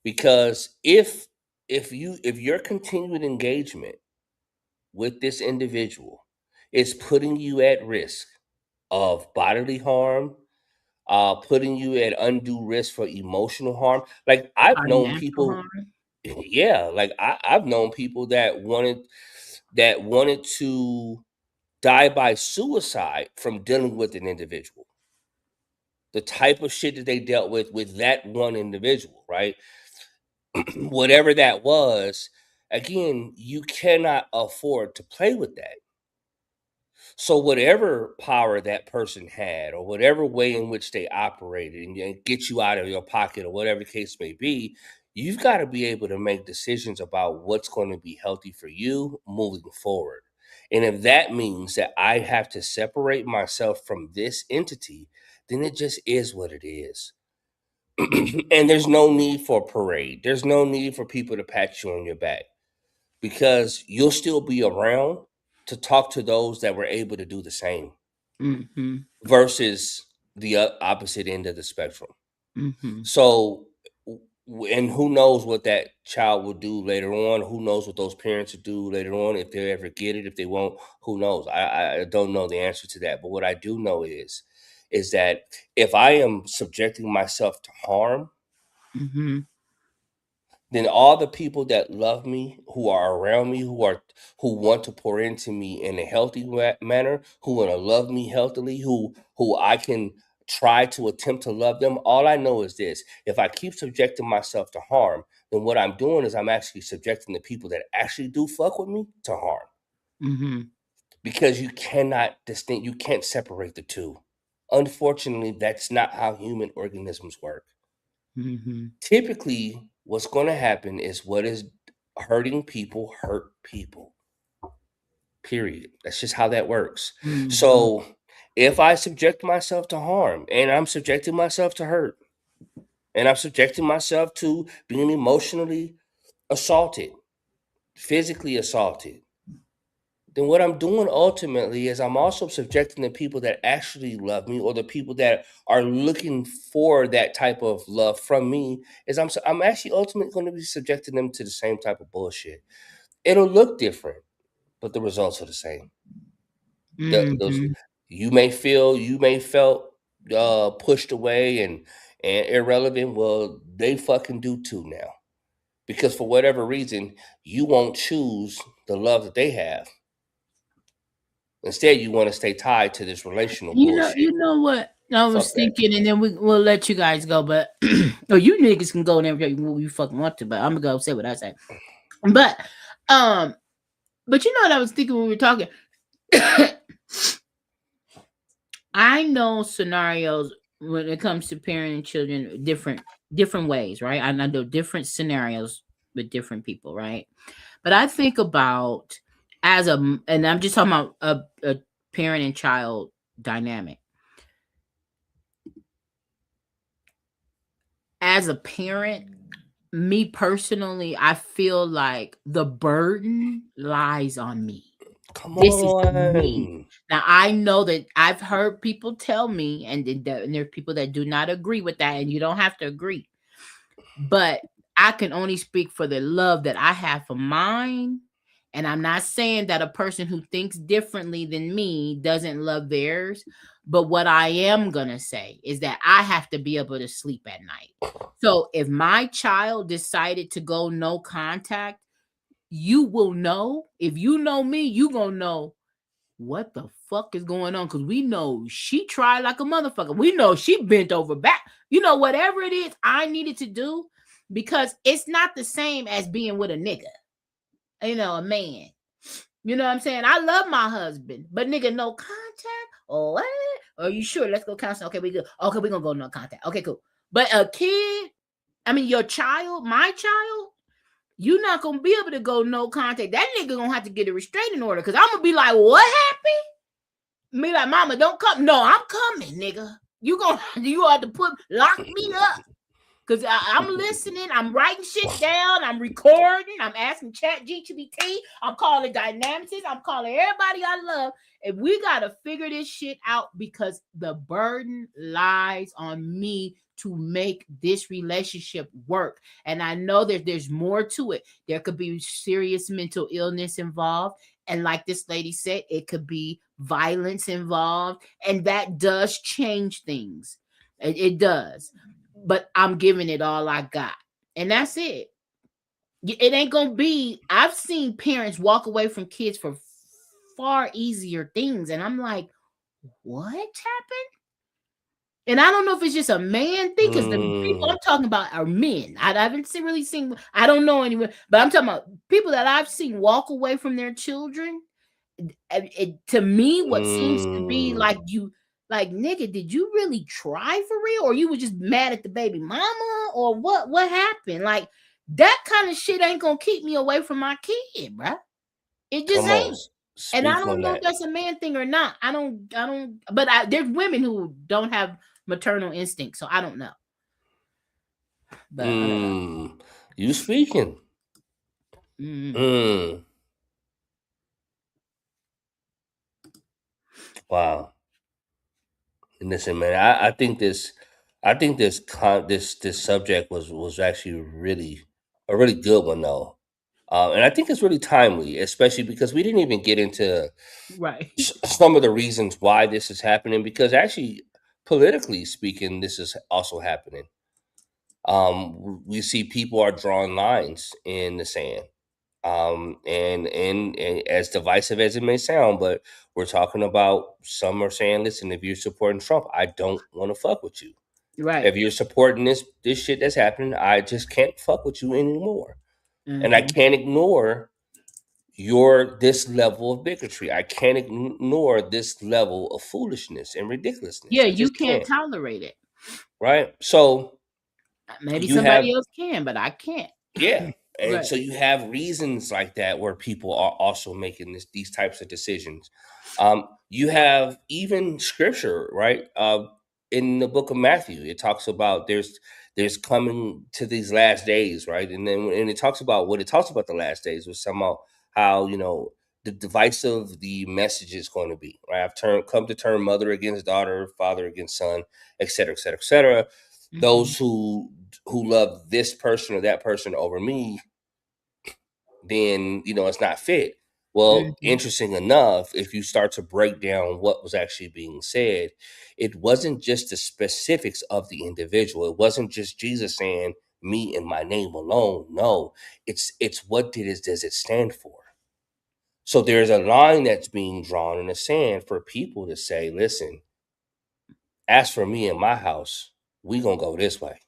Because if your continued engagement with this individual is putting you at risk of bodily harm, putting you at undue risk for emotional harm. Like I've known Financial people, harm. yeah, like I've known people that wanted to die by suicide from dealing with an individual. The type of shit that they dealt with that one individual, right? Whatever that was, again, you cannot afford to play with that. So whatever power that person had, or whatever way in which they operated, and get you out of your pocket, or whatever the case may be, you've got to be able to make decisions about what's going to be healthy for you moving forward. And if that means that I have to separate myself from this entity, then it just is what it is. And there's no need for a parade. There's no need for people to pat you on your back, because you'll still be around to talk to those that were able to do the same Mhm. versus the opposite end of the spectrum. Mhm. So, and who knows what that child will do later on? Who knows what those parents will do later on? If they ever get it, if they won't, who knows? I don't know the answer to that. But what I do know is that if I am subjecting myself to harm, Mhm. then all the people that love me, who are around me, who want to pour into me in a healthy manner, who want to love me healthily, who I can try to attempt to love them, all I know is this: if I keep subjecting myself to harm, then what I'm doing is I'm actually subjecting the people that actually do fuck with me to harm. Mhm. Because you can't separate the two. Unfortunately, that's not how human organisms work. Mhm. Typically, what's going to happen is what is hurting people hurt people. Period. That's just how that works. Mhm. So, if I subject myself to harm, and I'm subjecting myself to hurt, and I'm subjecting myself to being emotionally assaulted, physically assaulted, then what I'm doing ultimately is I'm also subjecting the people that actually love me, or the people that are looking for that type of love from me, is I'm actually ultimately going to be subjecting them to the same type of bullshit. It'll look different, but the results are the same. Those Mhm. you may felt pushed away and irrelevant. Well, they fucking do too now, because for whatever reason you won't choose the love that they have. Instead, you want to stay tied to this relational bullshit. You know what I was Fuck that. thinking, and then we'll let you guys go, but or you niggas can go and every you fucking want to, but I'm gonna go say what I say. But um, but you know what I was thinking when we were talking. I know scenarios when it comes to parenting children different ways, right? I know different scenarios with different people, right? But I think about and I'm just talking about a parent and child dynamic. As a parent, me personally, I feel like the burden lies on me. Come This is me. on. Now I know that I've heard people tell me, and there are people that do not agree with that, and you don't have to agree. But I can only speak for the love that I have for mine. And I'm not saying that a person who thinks differently than me doesn't love theirs. But what I am going to say is that I have to be able to sleep at night. So if my child decided to go no contact, you will know. If you know me, you going to know what the fuck is going on, because we know she tried like a motherfucker. We know she bent over back. Whatever it is I needed to do, because it's not the same as being with a nigga, a man. You know what I'm saying? I love my husband, but nigga, no contact. Oh, what? Are you sure? Let's go counseling. Okay, we good. Okay, we're gonna go no contact. Okay, cool. But a kid, your child, my child, you're not gonna be able to go no contact. That nigga gonna have to get a restraining order, because I'm gonna be like, what happened? Me like, mama, don't come. No, I'm coming, nigga. You have to lock me up. Because I'm listening, I'm writing shit down, I'm recording, I'm asking ChatGPT, I'm calling Dynamics, I'm calling everybody I love. And we got to figure this shit out, because the burden lies on me to make this relationship work. And I know that there's more to it. There could be serious mental illness involved. And like this lady said, it could be violence involved. And that does change things. It does. But I'm giving it all I got. And that's it. It ain't going to be. I've seen parents walk away from kids for far easier things. And I'm like, what happened? And I don't know if it's just a man thing, because the people I'm talking about are men. I haven't really seen, I don't know anyone, but I'm talking about people that I've seen walk away from their children. To me, what seems to be like, nigga, did you really try for real, or you were just mad at the baby mama, or what happened? Like, that kind of shit ain't gonna keep me away from my kid, bruh. It just ain't. And I don't know if that's a man thing or not. I don't. But there's women who don't have maternal instinct, so I don't know. But I don't know. You speaking? Wow. And listen, man, I think this subject was actually a really good one, though. And I think it's really timely, especially because we didn't even get into right some of the reasons why this is happening, because actually, politically speaking, this is also happening. We see people are drawing lines in the sand. And as divisive as it may sound, but we're talking about, some are saying, listen, if you're supporting Trump, I don't want to fuck with you. Right. If you're supporting this shit that's happening, I just can't fuck with you anymore. And I can't ignore this level of bigotry. I can't ignore this level of foolishness and ridiculousness. Yeah, I you just can't tolerate it. Right? So maybe somebody else can, but I can't. Yeah. And Right. so you have reasons like that where people are also making these types of decisions. You have even scripture, right? In the book of Matthew, it talks about there's coming to these last days, right? And then when it talks about the last days, was somehow how, the divisive the message is going to be, right? I've come to turn mother against daughter, father against son, et cetera, et cetera, et cetera. Those who love this person or that person over me, then it's not fit. Well, interesting enough, if you start to break down what was actually being said, it wasn't just the specifics of the individual. It wasn't just Jesus saying me and my name alone. No, it's what does it stand for? So there's a line that's being drawn in the sand for people to say, listen, as for me and my house, we gonna go this way.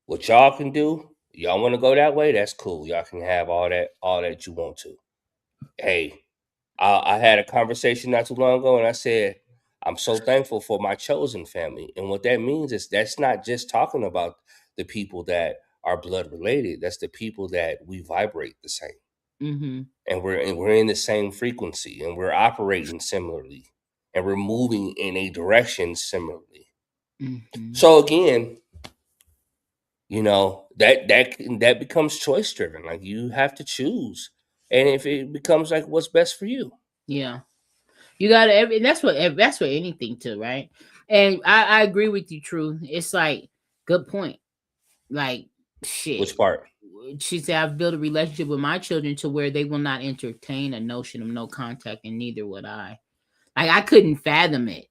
What y'all can do, y'all want to go that way, that's cool. Y'all can have all that you want to. Hey, I had a conversation not too long ago, and I said, I'm so thankful for my chosen family. And what that means is that's not just talking about the people that are blood related. That's the people that we vibrate the same. And we're in the same frequency, and we're operating similarly, and we're moving in a direction similarly. So again, that becomes choice driven. Like, you have to choose, and if it becomes like what's best for you. Yeah. You gotta. That's what anything too, right? And I agree with you, True. It's like good point. Like shit. Which part? She said I've built a relationship with my children to where they will not entertain a notion of no contact, and neither would I. Like I couldn't fathom it.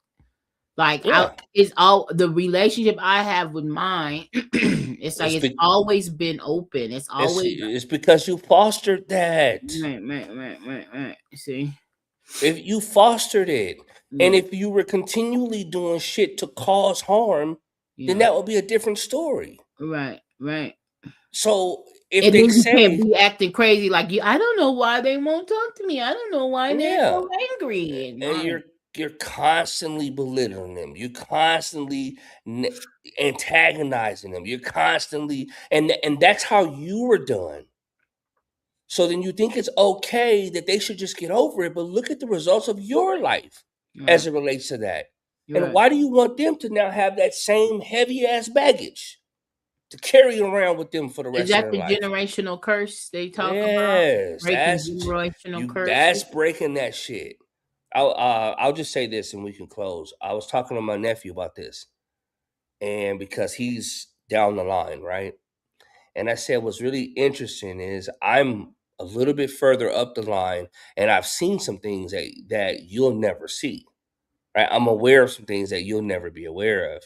Like Yeah. it's all the relationship I have with mine. It's like it's always been open. It's always it's because you fostered that. Right. See, if you fostered it, and if you were continually doing shit to cause harm, then that would be a different story. Right. So if and they then you say can't be acting crazy like you, I don't know why they won't talk to me. I don't know why they're so angry. and you're constantly belittling them. You're constantly antagonizing them. You're constantly and that's how you were done. So then you think it's okay that they should just get over it, but look at the results of your life as it relates to that. And why do you want them to now have that same heavy ass baggage to carry around with them for the rest Is of that their the life? generational curse they talk about? Yes, Breaking generational curse. that's breaking that shit. I'll just say this and we can close. I was talking to my nephew about this, and because he's down the line, right? And I said what's really interesting is I'm a little bit further up the line, and I've seen some things that you'll never see. Right? I'm aware of some things that you'll never be aware of.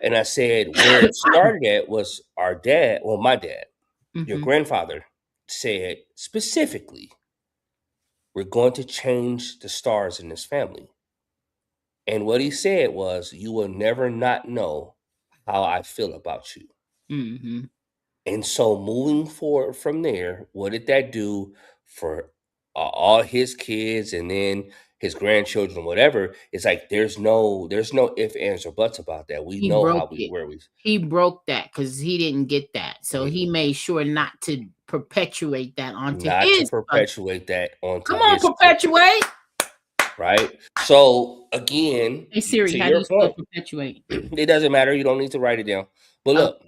And I said where it started at was our dad, well, my dad, your grandfather said specifically, we're going to change the stars in this family. And what he said was, you will never not know how I feel about you. Mm-hmm. And so moving forward from there, what did that do for all his kids and then his grandchildren, whatever? It's like there's no ifs, ands, or buts about that. We know how where we. He broke that because he didn't get that, so he made sure not to perpetuate that onto not his. to perpetuate that onto. Come on, perpetuate. Right. So again, hey Siri, to how your do you point, spell perpetuate? It doesn't matter. You don't need to write it down. But look.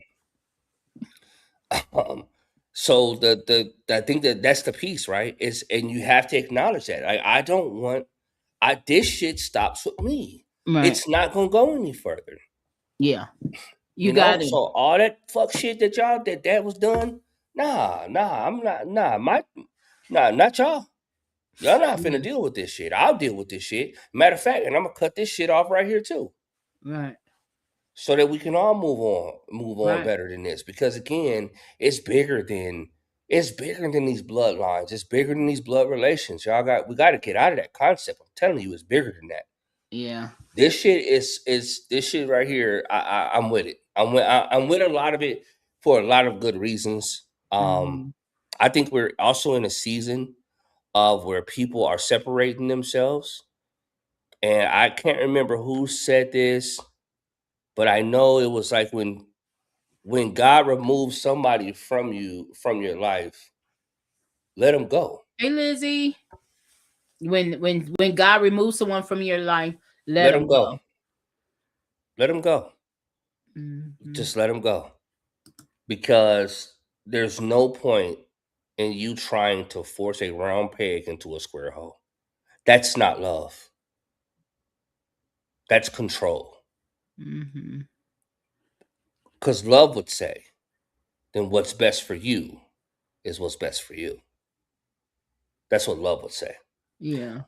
So I think that's the piece, right? And you have to acknowledge that. I don't want this shit stops with me. Right. It's not gonna go any further. Yeah. You know? got it. So all that fuck shit that y'all that was done, I'm not not y'all. Y'all not finna deal with this shit. I'll deal with this shit. Matter of fact, and I'm gonna cut this shit off right here too. Right. So that we can all move on better than this. Because again, it's bigger than these bloodlines. It's bigger than these blood relations. We gotta get out of that concept. I'm telling you, it's bigger than that. Yeah. This shit is this shit right here. I'm with it. I'm with a lot of it for a lot of good reasons. I think we're also in a season of where people are separating themselves. And I can't remember who said this, but I know it was like when God removes somebody from your life, let them go. Hey Lizzie. When God removes someone from your life, let them go. Let them go. Just let them go. Because there's no point in you trying to force a round peg into a square hole. That's not love. That's control. Because love would say, then what's best for you is what's best for you. That's what love would say. Yeah.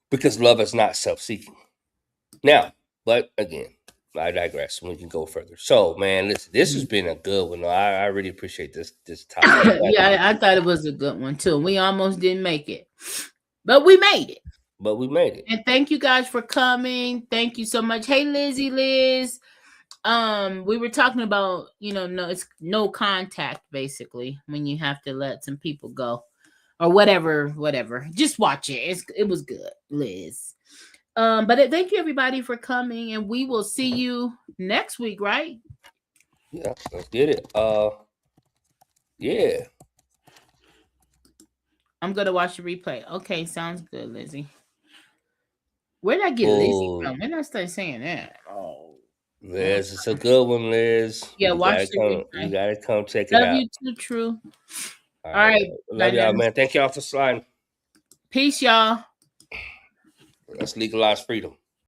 Because love is not self-seeking. Now, but again, I digress. We can go further. So, man, listen, this has been a good one. I really appreciate this topic. Yeah, I thought it was a good one too. We almost didn't make it, but we made it. And thank you guys for coming. Thank you so much. Hey, Liz. We were talking about, it's no contact basically when you have to let some people go or whatever. Just watch it. It was good, Liz. But thank you everybody for coming, and we will see you next week, right? Yeah, let's get it. Yeah. I'm gonna watch the replay. Okay, sounds good, Lizzie. Where did I get Lizzie from? When did I start saying that? Oh, Liz, it's a good one, Liz. Yeah, watch the replay. You gotta come check it out. Love you too, True. All right. Love y'all, man. Thank y'all for sliding. Peace, y'all. Let's legalize freedom.